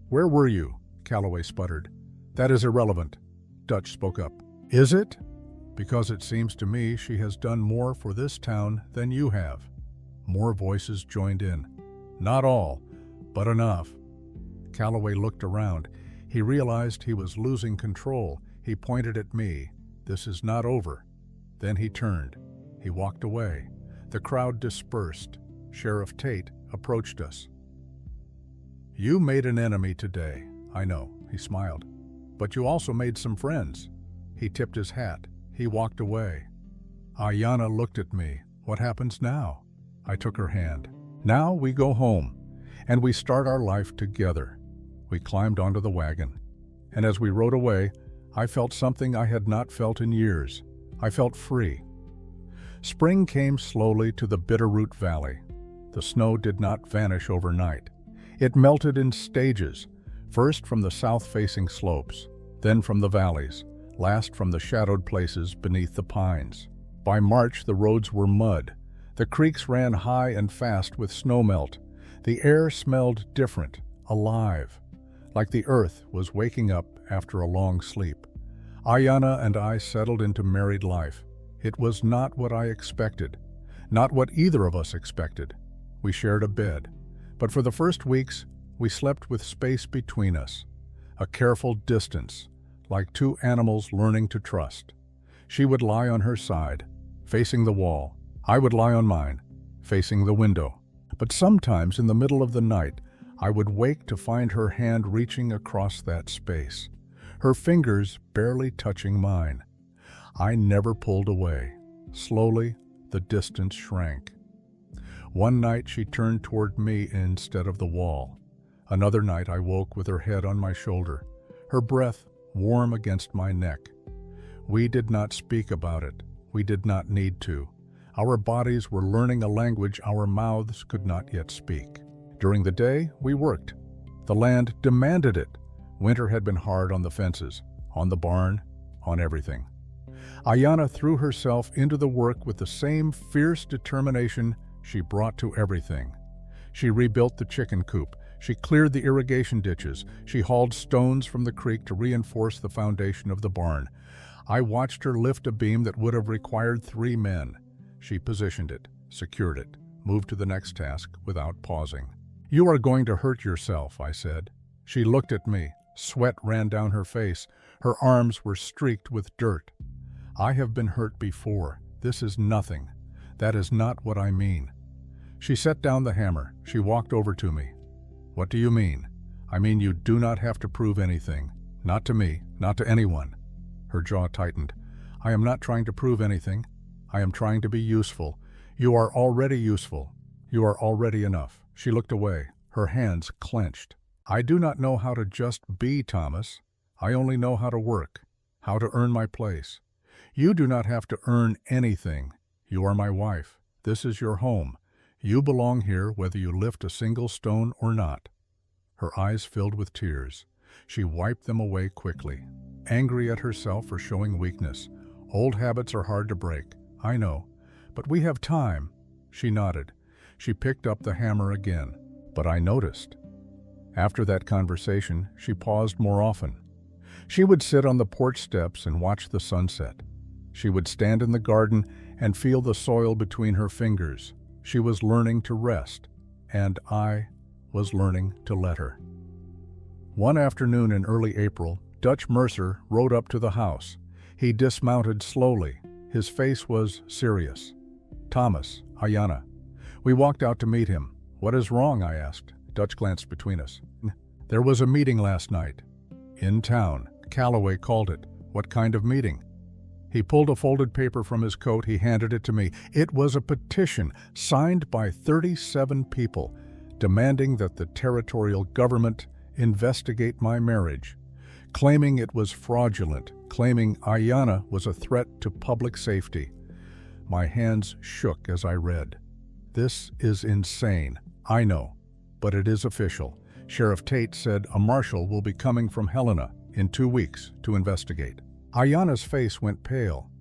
"Where were you?" Calloway sputtered. "That is irrelevant." Dutch spoke up. "Is it?" Because it seems to me she has done more for this town than you have." More voices joined in. "Not all, but enough." Calloway looked around. He realized he was losing control. He pointed at me. "This is not over." Then he turned. He walked away. The crowd dispersed. Sheriff Tate approached us. "You made an enemy today, I know," he smiled. "But you also made some friends." He tipped his hat. He walked away. Ayanna looked at me. "What happens now?" I took her hand. "Now we go home, and we start our life together." We climbed onto the wagon, and as we rode away, I felt something I had not felt in years. I felt free. Spring came slowly to the Bitterroot Valley. The snow did not vanish overnight. It melted in stages, first from the south-facing slopes, then from the valleys, last from the shadowed places beneath the pines. By March, the roads were mud. The creeks ran high and fast with snowmelt. The air smelled different, alive, like the earth was waking up after a long sleep. Ayanna and I settled into married life. It was not what I expected, not what either of us expected. We shared a bed, but for the first weeks, we slept with space between us, a careful distance, like two animals learning to trust. She would lie on her side, facing the wall. I would lie on mine, facing the window. But sometimes in the middle of the night, I would wake to find her hand reaching across that space, her fingers barely touching mine. I never pulled away. Slowly, the distance shrank. One night she turned toward me instead of the wall. Another night I woke with her head on my shoulder, her breath warm against my neck. We did not speak about it. We did not need to. Our bodies were learning a language our mouths could not yet speak. During the day, we worked. The land demanded it. Winter had been hard on the fences, on the barn, on everything. Ayanna threw herself into the work with the same fierce determination she brought to everything. She rebuilt the chicken coop. She cleared the irrigation ditches. She hauled stones from the creek to reinforce the foundation of the barn. I watched her lift a beam that would have required 3 men. She positioned it, secured it, moved to the next task without pausing. "You are going to hurt yourself," I said. She looked at me. Sweat ran down her face. Her arms were streaked with dirt. "I have been hurt before. This is nothing. That is not what I mean." She set down the hammer. She walked over to me. "What do you mean?" "I mean you do not have to prove anything. Not to me, not to anyone." Her jaw tightened. "I am not trying to prove anything. I am trying to be useful. You are already useful. You are already enough." She looked away, her hands clenched. "I do not know how to just be Thomas. I only know how to work, how to earn my place. You do not have to earn anything. You are my wife. This is your home. You belong here whether you lift a single stone or not." Her eyes filled with tears. She wiped them away quickly, angry at herself for showing weakness. "Old habits are hard to break. I know. But we have time." She nodded. She picked up the hammer again. But I noticed. After that conversation, she paused more often. She would sit on the porch steps and watch the sunset. She would stand in the garden and feel the soil between her fingers. She was learning to rest, and I was learning to let her. One afternoon in early April, Dutch Mercer rode up to the house. He dismounted slowly. His face was serious. "Thomas, Ayanna." We walked out to meet him. "What is wrong?" I asked. Dutch glanced between us. "There was a meeting last night. In town. Calloway called it." "What kind of meeting?" He pulled a folded paper from his coat. He handed it to me. It was a petition signed by 37 people demanding that the territorial government investigate my marriage, claiming it was fraudulent, claiming Ayanna was a threat to public safety. My hands shook as I read. This is insane. I know, but it is official. Sheriff Tate said a marshal will be coming from Helena in 2 weeks to investigate. Ayanna's face went pale.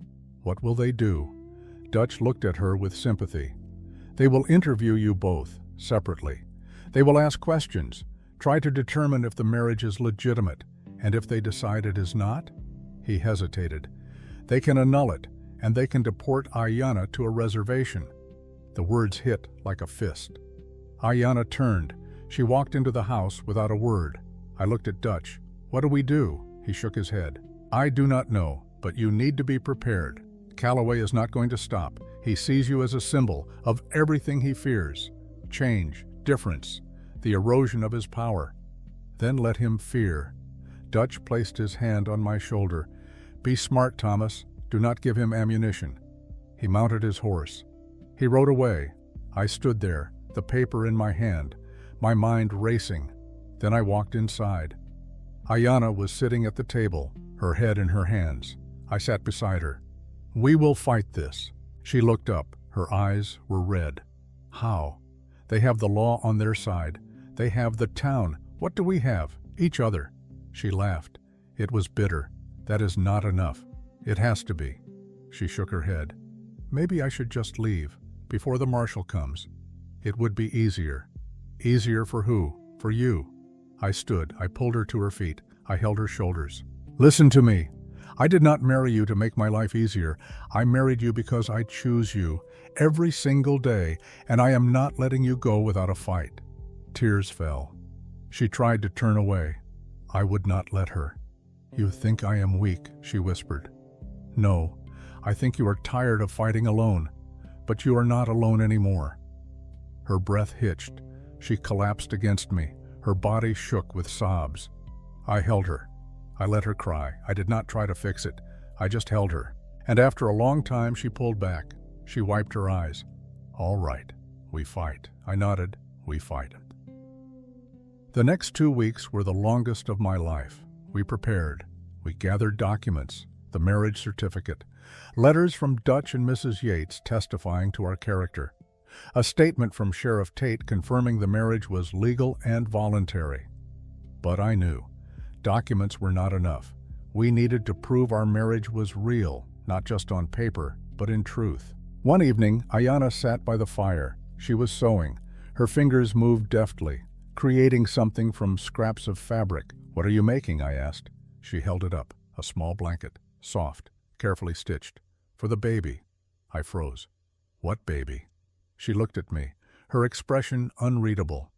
What will they do? Dutch looked at her with sympathy. They will interview you both, separately. They will ask questions, try to determine if the marriage is legitimate, and if they decide it is not? He hesitated. They can annul it, and they can deport Ayanna to a reservation. The words hit like a fist. Ayanna turned. She walked into the house without a word. I looked at Dutch. "What do we do?" He shook his head. "I do not know, but you need to be prepared. Calloway is not going to stop. He sees you as a symbol of everything he fears. Change, difference, the erosion of his power. Then let him fear." Dutch placed his hand on my shoulder. "Be smart, Thomas. Do not give him ammunition." He mounted his horse. He rode away. I stood there, the paper in my hand, my mind racing. Then I walked inside. Ayanna was sitting at the table, her head in her hands. I sat beside her. "We will fight this." She looked up. Her eyes were red. "How?" "They have the law on their side. They have the town. What do we have? Each other." She laughed. It was bitter. "That is not enough. It has to be." She shook her head. "Maybe I should just leave, before the marshal comes. It would be easier." "Easier for who? For you." I stood. I pulled her to her feet. I held her shoulders. "Listen to me. I did not marry you to make my life easier. I married you because I choose you every single day, and I am not letting you go without a fight." Tears fell. She tried to turn away. I would not let her. "You think I am weak," she whispered. "No, I think you are tired of fighting alone. But you are not alone anymore." Her breath hitched. She collapsed against me. Her body shook with sobs. I held her. I let her cry. I did not try to fix it. I just held her. And after a long time, she pulled back. She wiped her eyes. "All right, we fight." I nodded. "We fight." The next 2 weeks were the longest of my life. We prepared. We gathered documents, the marriage certificate, letters from Dutch and Mrs. Yates testifying to our character, a statement from Sheriff Tate confirming the marriage was legal and voluntary. But I knew. Documents were not enough. We needed to prove our marriage was real, not just on paper, but in truth. One evening, Ayanna sat by the fire. She was sewing. Her fingers moved deftly, creating something from scraps of fabric. "What are you making?" I asked. She held it up, a small blanket, soft, carefully stitched. "For the baby." I froze. "What baby?" She looked at me, her expression unreadable.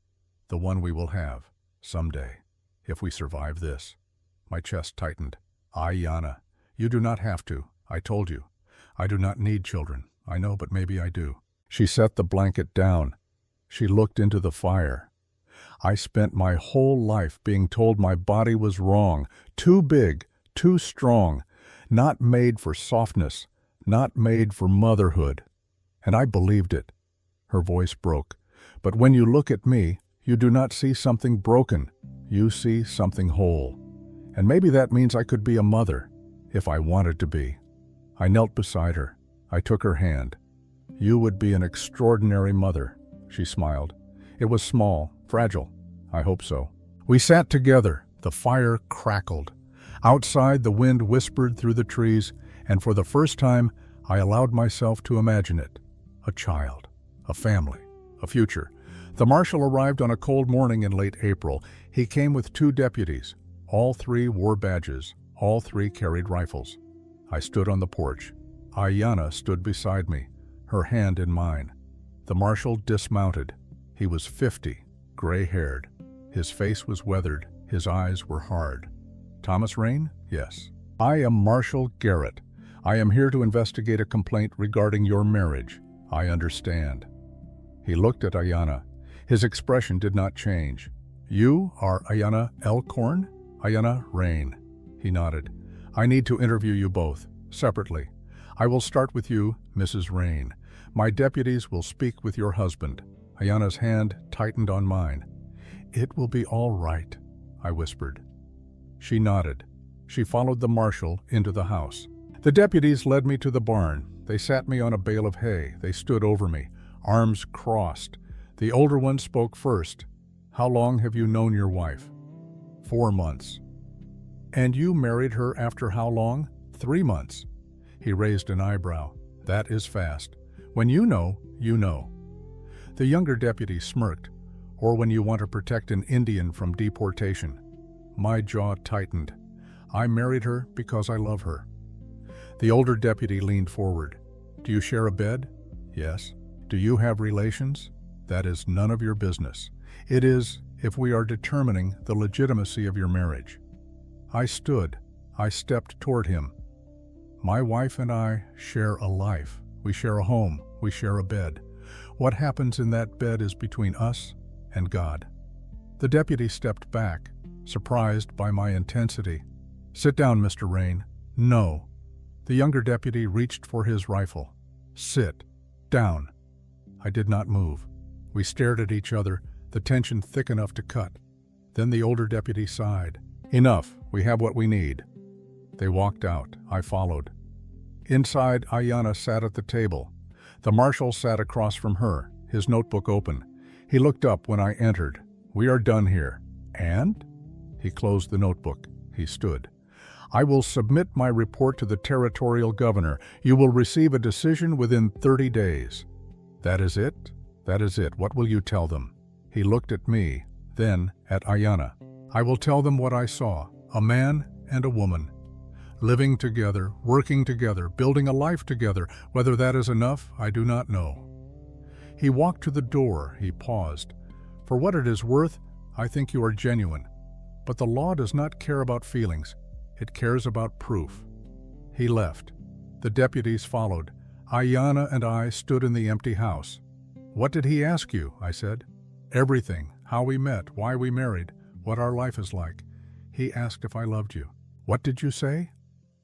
"The one we will have, someday, if we survive this." My chest tightened. "Ayanna, you do not have to. I told you. I do not need children. I know, but maybe I do." She set the blanket down. She looked into the fire. "I spent my whole life being told my body was wrong, too big, too strong, not made for softness, not made for motherhood. And I believed it." Her voice broke. "But when you look at me, you do not see something broken. You see something whole. And maybe that means I could be a mother, if I wanted to be." I knelt beside her. I took her hand. "You would be an extraordinary mother." She smiled. It was small, fragile. I hope so. We sat together. The fire crackled. Outside, the wind whispered through the trees, and for the first time, I allowed myself to imagine it. A child, a family, a future. The marshal arrived on a cold morning in late April. He came with 2 deputies. All 3 wore badges. All 3 carried rifles. I stood on the porch. Ayanna stood beside me, her hand in mine. The marshal dismounted. He was 50, gray-haired. His face was weathered. His eyes were hard. "Thomas Rain?" "Yes." "I am Marshal Garrett. I am here to investigate a complaint regarding your marriage." "I understand." He looked at Ayanna. His expression did not change. "You are Ayanna Elkhorn?" "Ayanna Rain." He nodded. "I need to interview you both, separately. I will start with you, Mrs. Rain. My deputies will speak with your husband." Ayanna's hand tightened on mine. "It will be all right," I whispered. She nodded. She followed the marshal into the house. The deputies led me to the barn. They sat me on a bale of hay. They stood over me, arms crossed. The older one spoke first. "How long have you known your wife?" 4 months. "And you married her after how long?" 3 months. He raised an eyebrow. "That is fast. When you know, you know." The younger deputy smirked. "Or when you want to protect an Indian from deportation." My jaw tightened. "I married her because I love her." The older deputy leaned forward. Do you share a bed? Yes. Do you have relations? That is none of your business. It is, if we are determining the legitimacy of your marriage. I stood. I stepped toward him. My wife and I share a life. We share a home. We share a bed. What happens in that bed is between us and God. The deputy stepped back, surprised by my intensity. Sit down, Mr. Rain. No. The younger deputy reached for his rifle. Sit down. I did not move. We stared at each other, the tension thick enough to cut. Then the older deputy sighed. Enough. We have what we need. They walked out. I followed. Inside, Ayanna sat at the table. The marshal sat across from her, his notebook open. He looked up when I entered. We are done here. And? He closed the notebook. He stood. I will submit my report to the territorial governor. You will receive a decision within 30 days. That is it? That is it. What will you tell them? He looked at me, then at Ayanna. I will tell them what I saw. A man and a woman. Living together, working together, building a life together. Whether that is enough, I do not know. He walked to the door. He paused. For what it is worth, I think you are genuine. But the law does not care about feelings. It cares about proof. He left. The deputies followed. Ayanna and I stood in the empty house. What did he ask you? I said. Everything. How we met, why we married, what our life is like. He asked if I loved you. What did you say?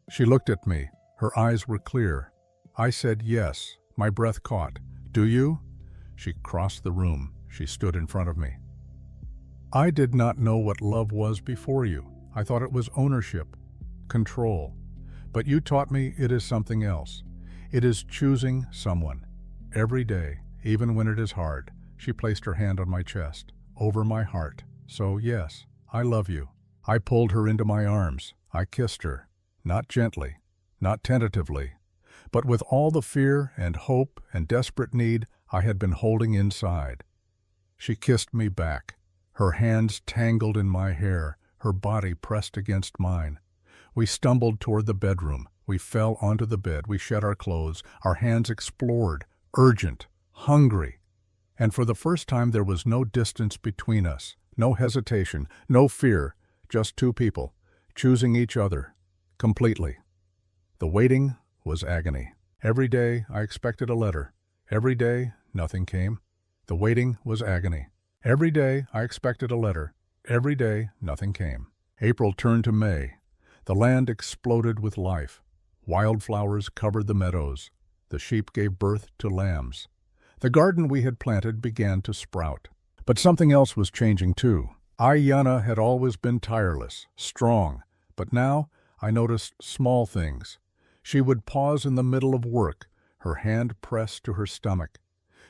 She looked at me. Her eyes were clear. I said yes. My breath caught. Do you? She crossed the room. She stood in front of me. I did not know what love was before you. I thought it was ownership, control. But you taught me it is something else. It is choosing someone. Every day, even when it is hard. She placed her hand on my chest, over my heart. So yes, I love you. I pulled her into my arms. I kissed her. Not gently, not tentatively, but with all the fear and hope and desperate need I had been holding inside. She kissed me back, her hands tangled in my hair, her body pressed against mine. We stumbled toward the bedroom. We fell onto the bed. We shed our clothes. Our hands explored, urgent, hungry. And for the first time there was no distance between us, no hesitation, no fear, just two people, choosing each other. Completely. The waiting was agony. Every day I expected a letter. Every day nothing came. The waiting was agony. Every day I expected a letter. Every day nothing came. April turned to May. The land exploded with life. Wildflowers covered the meadows. The sheep gave birth to lambs. The garden we had planted began to sprout. But something else was changing too. Ayanna had always been tireless, strong, but now I noticed small things. She would pause in the middle of work, her hand pressed to her stomach.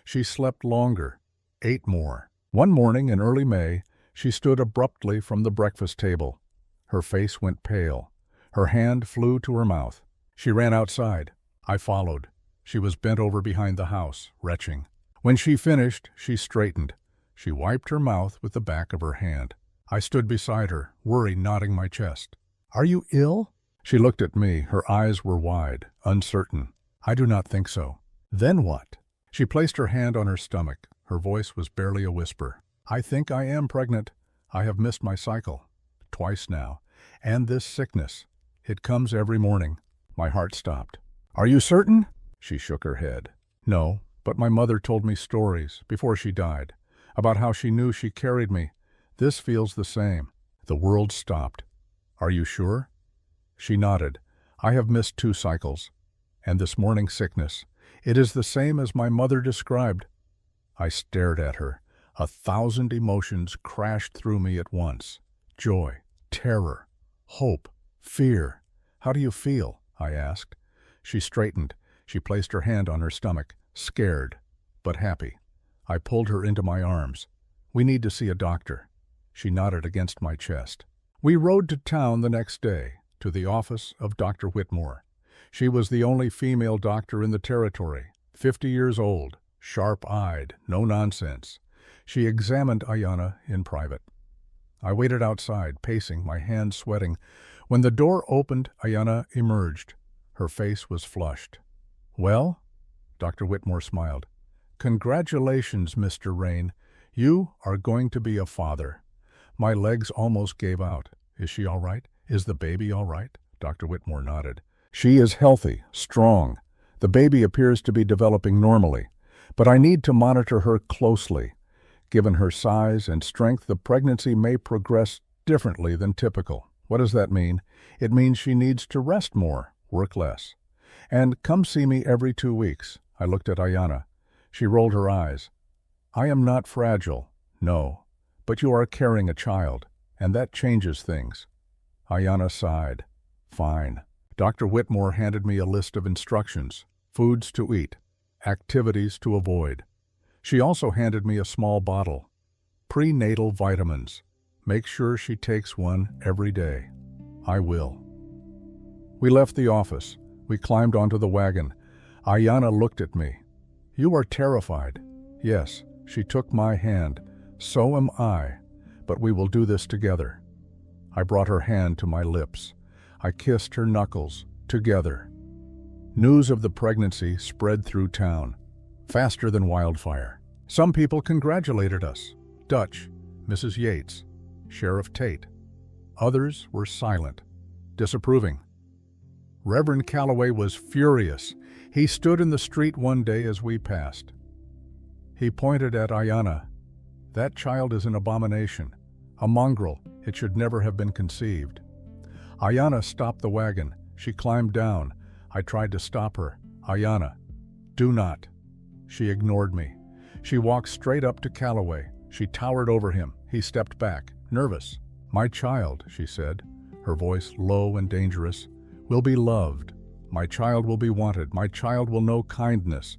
She slept longer, ate more. One morning in early May, she stood abruptly from the breakfast table. Her face went pale. Her hand flew to her mouth. She ran outside. I followed. She was bent over behind the house, retching. When she finished, she straightened. She wiped her mouth with the back of her hand. I stood beside her, worry knotting my chest. Are you ill? She looked at me. Her eyes were wide, uncertain. I do not think so. Then what? She placed her hand on her stomach. Her voice was barely a whisper. I think I am pregnant. I have missed my cycle. Twice now. And this sickness. It comes every morning. My heart stopped. Are you certain? She shook her head. No, but my mother told me stories, before she died, about how she knew she carried me. This feels the same. The world stopped. Are you sure? She nodded. I have missed 2 cycles. And this morning's sickness. It is the same as my mother described. I stared at her. 1,000 emotions crashed through me at once. Joy, terror, hope, fear. How do you feel? I asked. She straightened. She placed her hand on her stomach, scared, but happy. I pulled her into my arms. We need to see a doctor. She nodded against my chest. We rode to town the next day, to the office of Dr. Whitmore. She was the only female doctor in the territory, 50 years old, sharp-eyed, no nonsense. She examined Ayanna in private. I waited outside, pacing, my hands sweating. When the door opened, Ayanna emerged. Her face was flushed. "Well?" Dr. Whitmore smiled. "Congratulations, Mr. Rain. You are going to be a father." My legs almost gave out. "Is she all right? Is the baby all right?" Dr. Whitmore nodded. "She is healthy, strong. The baby appears to be developing normally, but I need to monitor her closely. Given her size and strength, the pregnancy may progress differently than typical." "What does that mean?" "It means she needs to rest more, work less. And come see me every 2 weeks." I looked at Ayanna. She rolled her eyes. "I am not fragile, no, but you are carrying a child, and that changes things." Ayanna sighed. "Fine." Dr. Whitmore handed me a list of instructions: foods to eat, activities to avoid. She also handed me a small bottle. Prenatal vitamins. Make sure she takes one every day. I will. We left the office. We climbed onto the wagon. Ayanna looked at me. "You are terrified." "Yes." She took my hand. "So am I, but we will do this together." I brought her hand to my lips. I kissed her knuckles, together. News of the pregnancy spread through town, faster than wildfire. Some people congratulated us. Dutch, Mrs. Yates, Sheriff Tate. Others were silent, disapproving. Reverend Calloway was furious. He stood in the street one day as we passed. He pointed at Ayanna. "That child is an abomination, a mongrel. It should never have been conceived." Ayanna stopped the wagon. She climbed down. I tried to stop her. "Ayanna, do not." She ignored me. She walked straight up to Calloway. She towered over him. He stepped back, nervous. "My child," she said, her voice low and dangerous, "will be loved. My child will be wanted. My child will know kindness,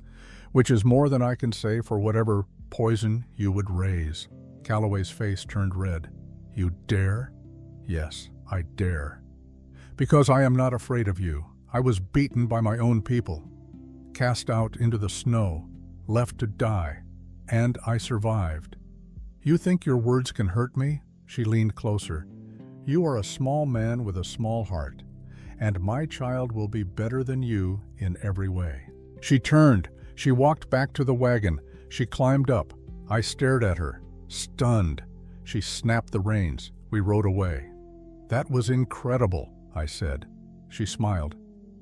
which is more than I can say for whatever poison you would raise." Calloway's face turned red. "You dare?" "Yes, I dare. Because I am not afraid of you. I was beaten by my own people, cast out into the snow, left to die, and I survived. You think your words can hurt me?" She leaned closer. "You are a small man with a small heart, and my child will be better than you in every way." She turned. She walked back to the wagon. She climbed up. I stared at her, stunned. She snapped the reins. We rode away. "That was incredible," I said. She smiled.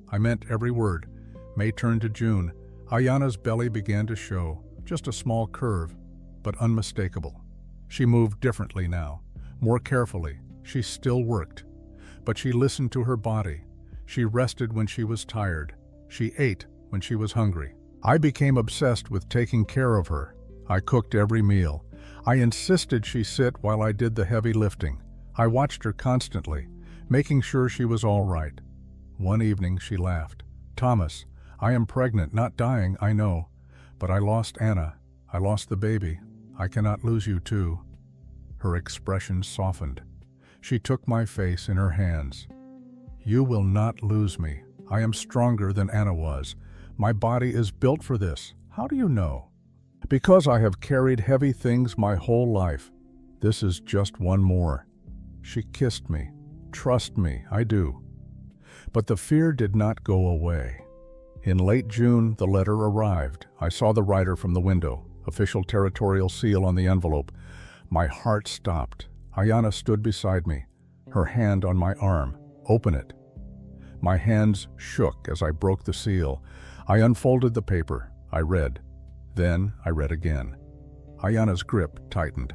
I meant every word. May turned to June. Ayanna's belly began to show, just a small curve, but unmistakable. She moved differently now, more carefully. She still worked, but she listened to her body. She rested when she was tired. She ate when she was hungry. I became obsessed with taking care of her. I cooked every meal. I insisted she sit while I did the heavy lifting. I watched her constantly, making sure she was all right. One evening she laughed. "Thomas, I am pregnant, not dying, I know. But I lost Anna. I lost the baby. I cannot lose you too." Her expression softened. She took my face in her hands. "You will not lose me. I am stronger than Anna was. My body is built for this. How do you know?" "Because I have carried heavy things my whole life. This is just one more." She kissed me. "Trust me, I do." But the fear did not go away. In late June, the letter arrived. I saw the writer from the window, official territorial seal on the envelope. My heart stopped. Ayanna stood beside me, her hand on my arm. "Open it." My hands shook as I broke the seal. I unfolded the paper. I read. Then I read again. Ayanna's grip tightened.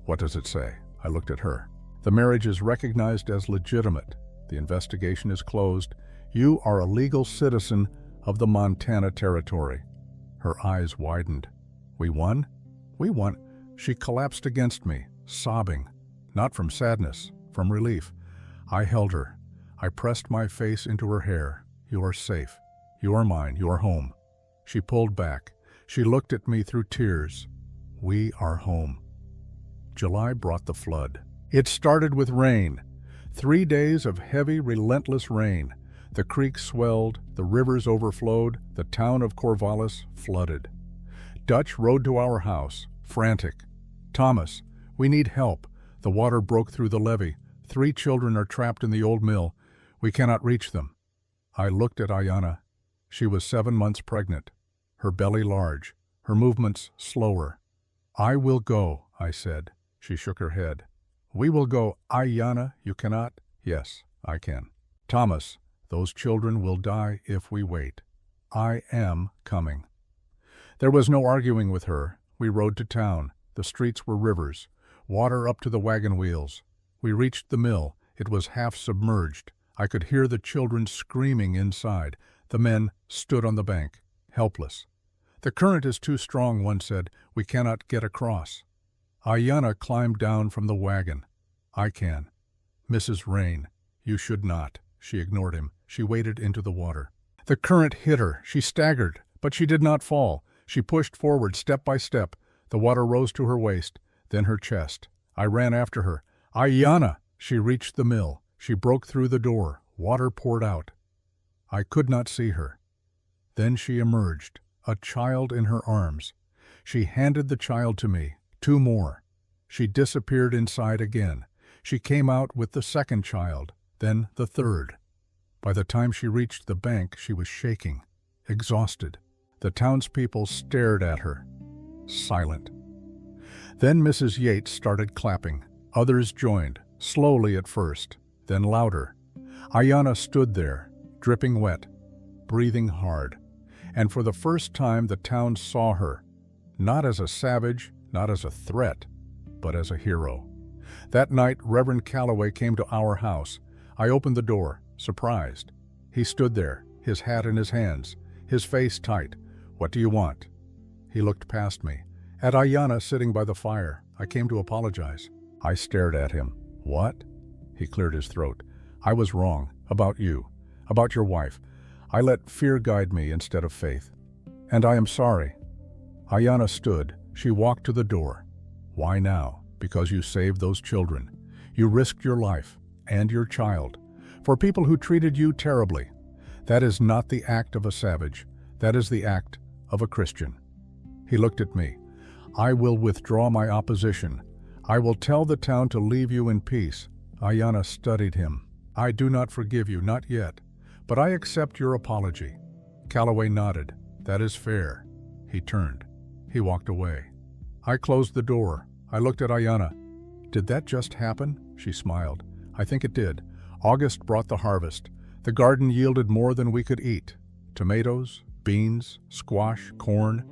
"What does it say?" I looked at her. "The marriage is recognized as legitimate. The investigation is closed. You are a legal citizen of the Montana Territory." Her eyes widened. "We won?" "We won." She collapsed against me, sobbing, not from sadness, from relief. I held her. I pressed my face into her hair. "You are safe. You are mine. You are home." She pulled back. She looked at me through tears. "We are home." July brought the flood. It started with rain. 3 days of heavy, relentless rain. The creeks swelled, the rivers overflowed, the town of Corvallis flooded. Dutch rode to our house, frantic. "Thomas, we need help. The water broke through the levee. 3 children are trapped in the old mill. We cannot reach them." I looked at Ayanna. She was 7 months pregnant, her belly large, her movements slower. "I will go," I said. She shook her head. "We will go." "Ayanna, you cannot." "Yes, I can." "Thomas, those children will die if we wait." "I am coming." There was no arguing with her. We rode to town. The streets were rivers, water up to the wagon wheels. We reached the mill. It was half submerged. I could hear the children screaming inside. The men stood on the bank, helpless. "The current is too strong," one said. "We cannot get across." Ayanna climbed down from the wagon. "I can." "Mrs. Rain, you should not." She ignored him. She waded into the water. The current hit her. She staggered, but she did not fall. She pushed forward step by step. The water rose to her waist, then her chest. I ran after her. "Ayanna!" She reached the mill. She broke through the door. Water poured out. I could not see her. Then she emerged, a child in her arms. She handed the child to me. 2 more. She disappeared inside again. She came out with the second child, then the third. By the time she reached the bank, she was shaking, exhausted. The townspeople stared at her, silent. Then Mrs. Yates started clapping. Others joined, slowly at first, then louder. Ayanna stood there, dripping wet, breathing hard. And for the first time the town saw her, not as a savage, not as a threat, but as a hero. That night, Reverend Calloway came to our house. I opened the door, surprised. He stood there, his hat in his hands, his face tight. "What do you want?" He looked past me, at Ayanna sitting by the fire. I came to apologize. I stared at him. "What?" He cleared his throat. "I was wrong, about you, about your wife. I let fear guide me instead of faith. And I am sorry." Ayanna stood. She walked to the door. "Why now?" "Because you saved those children. You risked your life, and your child, for people who treated you terribly. That is not the act of a savage. That is the act of a Christian." He looked at me. "I will withdraw my opposition. I will tell the town to leave you in peace." Ayanna studied him. "I do not forgive you, not yet, but I accept your apology." Calloway nodded. "That is fair." He turned. He walked away. I closed the door. I looked at Ayanna. "Did that just happen?" She smiled. "I think it did. August brought the harvest. The garden yielded more than we could eat. Tomatoes, beans, squash, corn.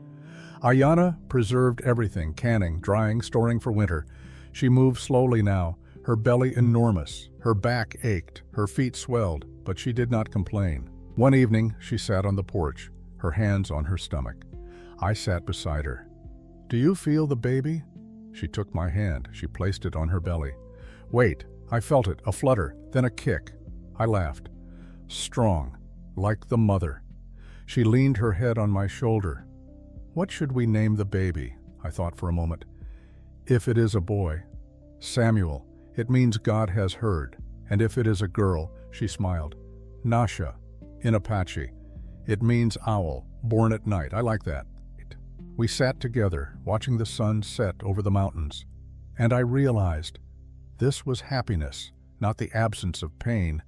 Ayanna preserved everything, canning, drying, storing for winter. She moved slowly now, her belly enormous. Her back ached, her feet swelled, but she did not complain. One evening, she sat on the porch, her hands on her stomach. I sat beside her. "Do you feel the baby?" She took my hand. She placed it on her belly. "Wait." I felt it, a flutter, then a kick. I laughed. Strong, like the mother. She leaned her head on my shoulder. "What should we name the baby?" I thought for a moment. "If it is a boy, Samuel. It means God has heard. And if it is a girl," she smiled, "Nasha, in Apache. It means owl, born at night." I like that. We sat together, watching the sun set over the mountains. And I realized this was happiness, not the absence of pain,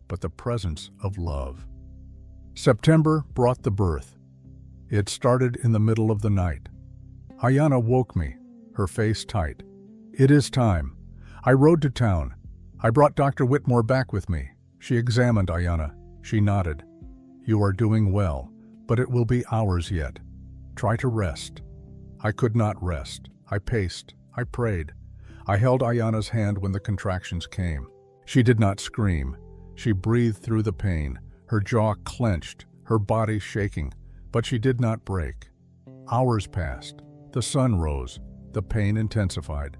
but the presence of love. September brought the birth. It started in the middle of the night. Ayanna woke me, her face tight. "It is time." I rode to town. I brought Dr. Whitmore back with me. She examined Ayanna. She nodded. "You are doing well, but it will be hours yet. Try to rest." I could not rest. I paced. I prayed. I held Ayanna's hand when the contractions came. She did not scream. She breathed through the pain, her jaw clenched, her body shaking, but she did not break. Hours passed. The sun rose. The pain intensified.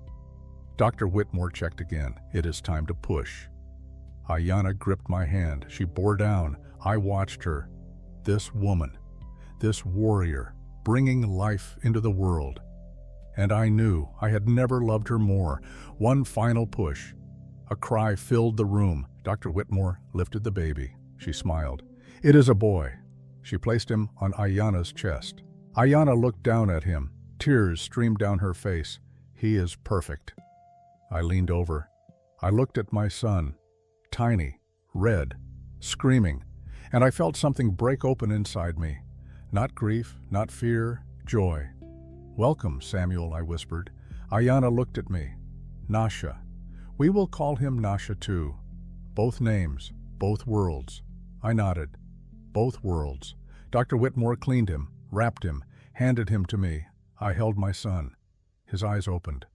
Dr. Whitmore checked again. "It is time to push." Ayanna gripped my hand. She bore down. I watched her. This woman, this warrior, bringing life into the world. And I knew I had never loved her more. One final push. A cry filled the room. Dr. Whitmore lifted the baby. She smiled. "It is a boy." She placed him on Ayanna's chest. Ayanna looked down at him. Tears streamed down her face. "He is perfect." I leaned over. I looked at my son, tiny, red, screaming, and I felt something break open inside me. Not grief, not fear, joy. "Welcome, Samuel," I whispered. Ayanna looked at me. "Nasha. We will call him Nasha too. Both names, both worlds." I nodded. Both worlds. Dr. Whitmore cleaned him, wrapped him, handed him to me. I held my son. His eyes opened.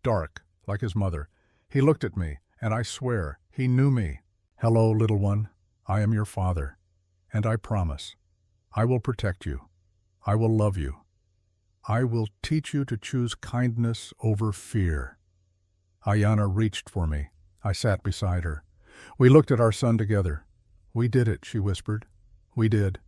Dark, like his mother. He looked at me, and I swear, he knew me. "Hello, little one. I am your father. And I promise, I will protect you. I will love you. I will teach you to choose kindness over fear." Ayanna reached for me. I sat beside her. We looked at our son together. "We did it," she whispered. "We did."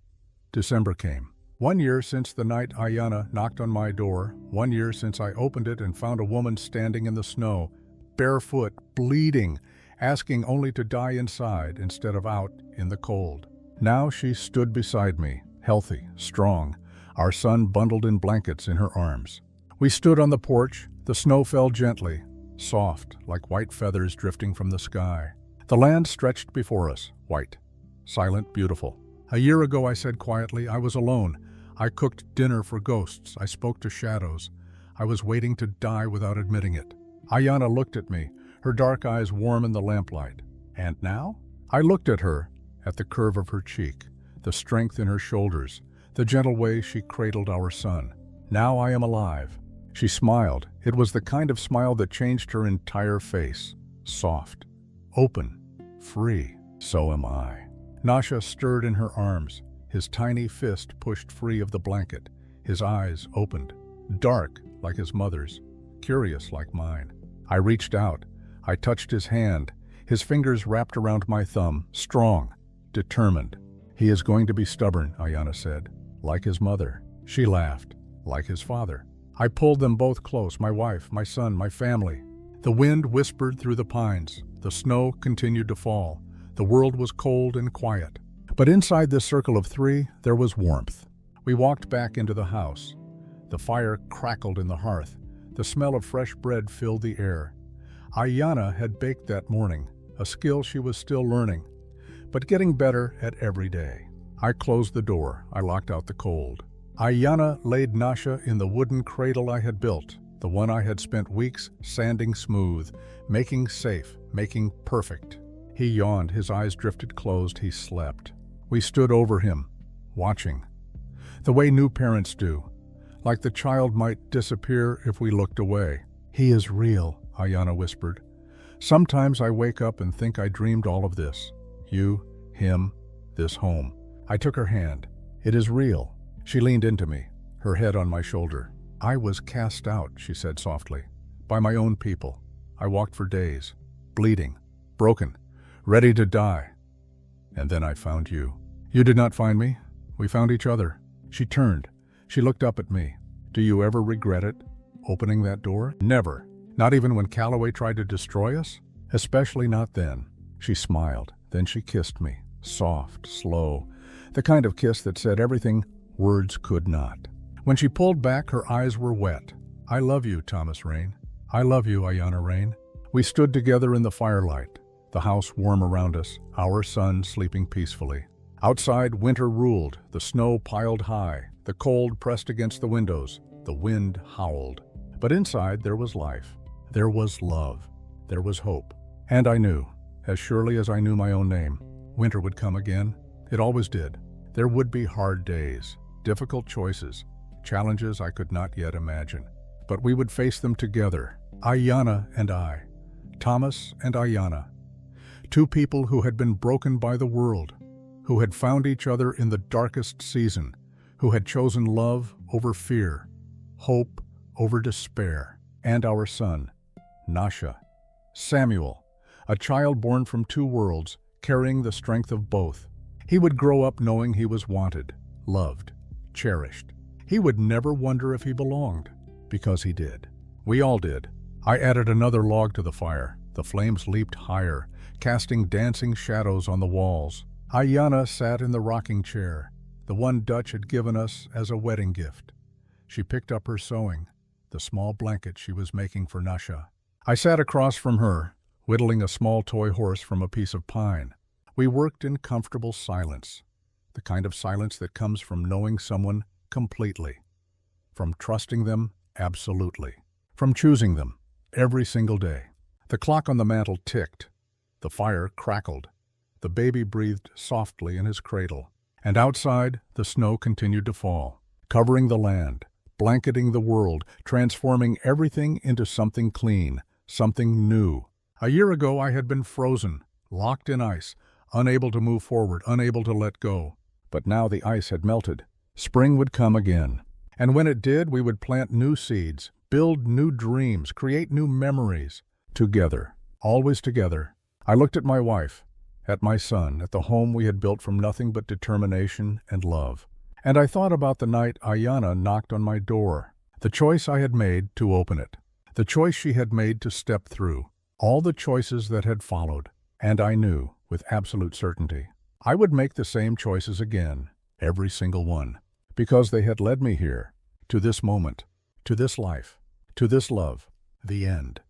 December came. 1 year since the night Ayanna knocked on my door. 1 year since I opened it and found a woman standing in the snow, barefoot, bleeding, asking only to die inside instead of out in the cold. Now she stood beside me, healthy, strong, our son bundled in blankets in her arms. We stood on the porch. The snow fell gently, soft, like white feathers drifting from the sky. The land stretched before us, white, silent, beautiful. "A year ago," I said quietly, "I was alone. I cooked dinner for ghosts. I spoke to shadows. I was waiting to die without admitting it." Ayanna looked at me, her dark eyes warm in the lamplight. "And now?" I looked at her, at the curve of her cheek, the strength in her shoulders, the gentle way she cradled our son. "Now I am alive." She smiled. It was the kind of smile that changed her entire face. Soft, open, free. "So am I." Nasha stirred in her arms. His tiny fist pushed free of the blanket. His eyes opened, dark like his mother's, curious like mine. I reached out. I touched his hand. His fingers wrapped around my thumb, strong, determined. "He is going to be stubborn," Ayanna said. "Like his mother." She laughed. "Like his father." I pulled them both close, my wife, my son, my family. The wind whispered through the pines. The snow continued to fall. The world was cold and quiet. But inside this circle of three, there was warmth. We walked back into the house. The fire crackled in the hearth. The smell of fresh bread filled the air. Ayanna had baked that morning, a skill she was still learning, but getting better at every day. I closed the door. I locked out the cold. Ayanna laid Nasha in the wooden cradle I had built, the one I had spent weeks sanding smooth, making safe, making perfect. He yawned. His eyes drifted closed. He slept. We stood over him, watching, the way new parents do, like the child might disappear if we looked away. "He is real," Ayanna whispered. "Sometimes I wake up and think I dreamed all of this. You, him, this home." I took her hand. "It is real." She leaned into me, her head on my shoulder. "I was cast out," she said softly, "by my own people. I walked for days, bleeding, broken, ready to die. And then I found you. You did not find me. We found each other." She turned. She looked up at me. "Do you ever regret it, opening that door?" "Never. Not even when Cowboy tried to destroy us? Especially not then." She smiled. Then she kissed me, soft, slow, the kind of kiss that said everything words could not. When she pulled back, her eyes were wet. "I love you, Thomas Rain. I love you, Ayanna Rain." We stood together in the firelight, the house warm around us, our son sleeping peacefully. Outside, winter ruled. The snow piled high. The cold pressed against the windows. The wind howled. But inside, there was life. There was love. There was hope. And I knew, as surely as I knew my own name, winter would come again. It always did. There would be hard days, difficult choices, challenges I could not yet imagine. But we would face them together, Ayanna and I, Thomas and Ayanna, two people who had been broken by the world, who had found each other in the darkest season, who had chosen love over fear, hope over despair, and our son, Nasha, Samuel, a child born from two worlds, carrying the strength of both. He would grow up knowing he was wanted, loved, cherished. He would never wonder if he belonged, because he did. We all did. I added another log to the fire. The flames leaped higher, casting dancing shadows on the walls. Ayanna sat in the rocking chair, the one Dutch had given us as a wedding gift. She picked up her sewing, the small blanket she was making for Nasha. I sat across from her, whittling a small toy horse from a piece of pine. We worked in comfortable silence. the kind of silence that comes from knowing someone completely, from trusting them absolutely, from choosing them every single day. The clock on the mantel ticked, the fire crackled, the baby breathed softly in his cradle, and outside the snow continued to fall, covering the land, blanketing the world, transforming everything into something clean, something new. A year ago I had been frozen, locked in ice, unable to move forward, unable to let go. But now the ice had melted. Spring would come again. And when it did, we would plant new seeds, build new dreams, create new memories. Together, always together. I looked at my wife, at my son, at the home we had built from nothing but determination and love. And I thought about the night Ayana knocked on my door, the choice I had made to open it, the choice she had made to step through, all the choices that had followed. And I knew, with absolute certainty, I would make the same choices again, every single one, because they had led me here, to this moment, to this life, to this love, the end.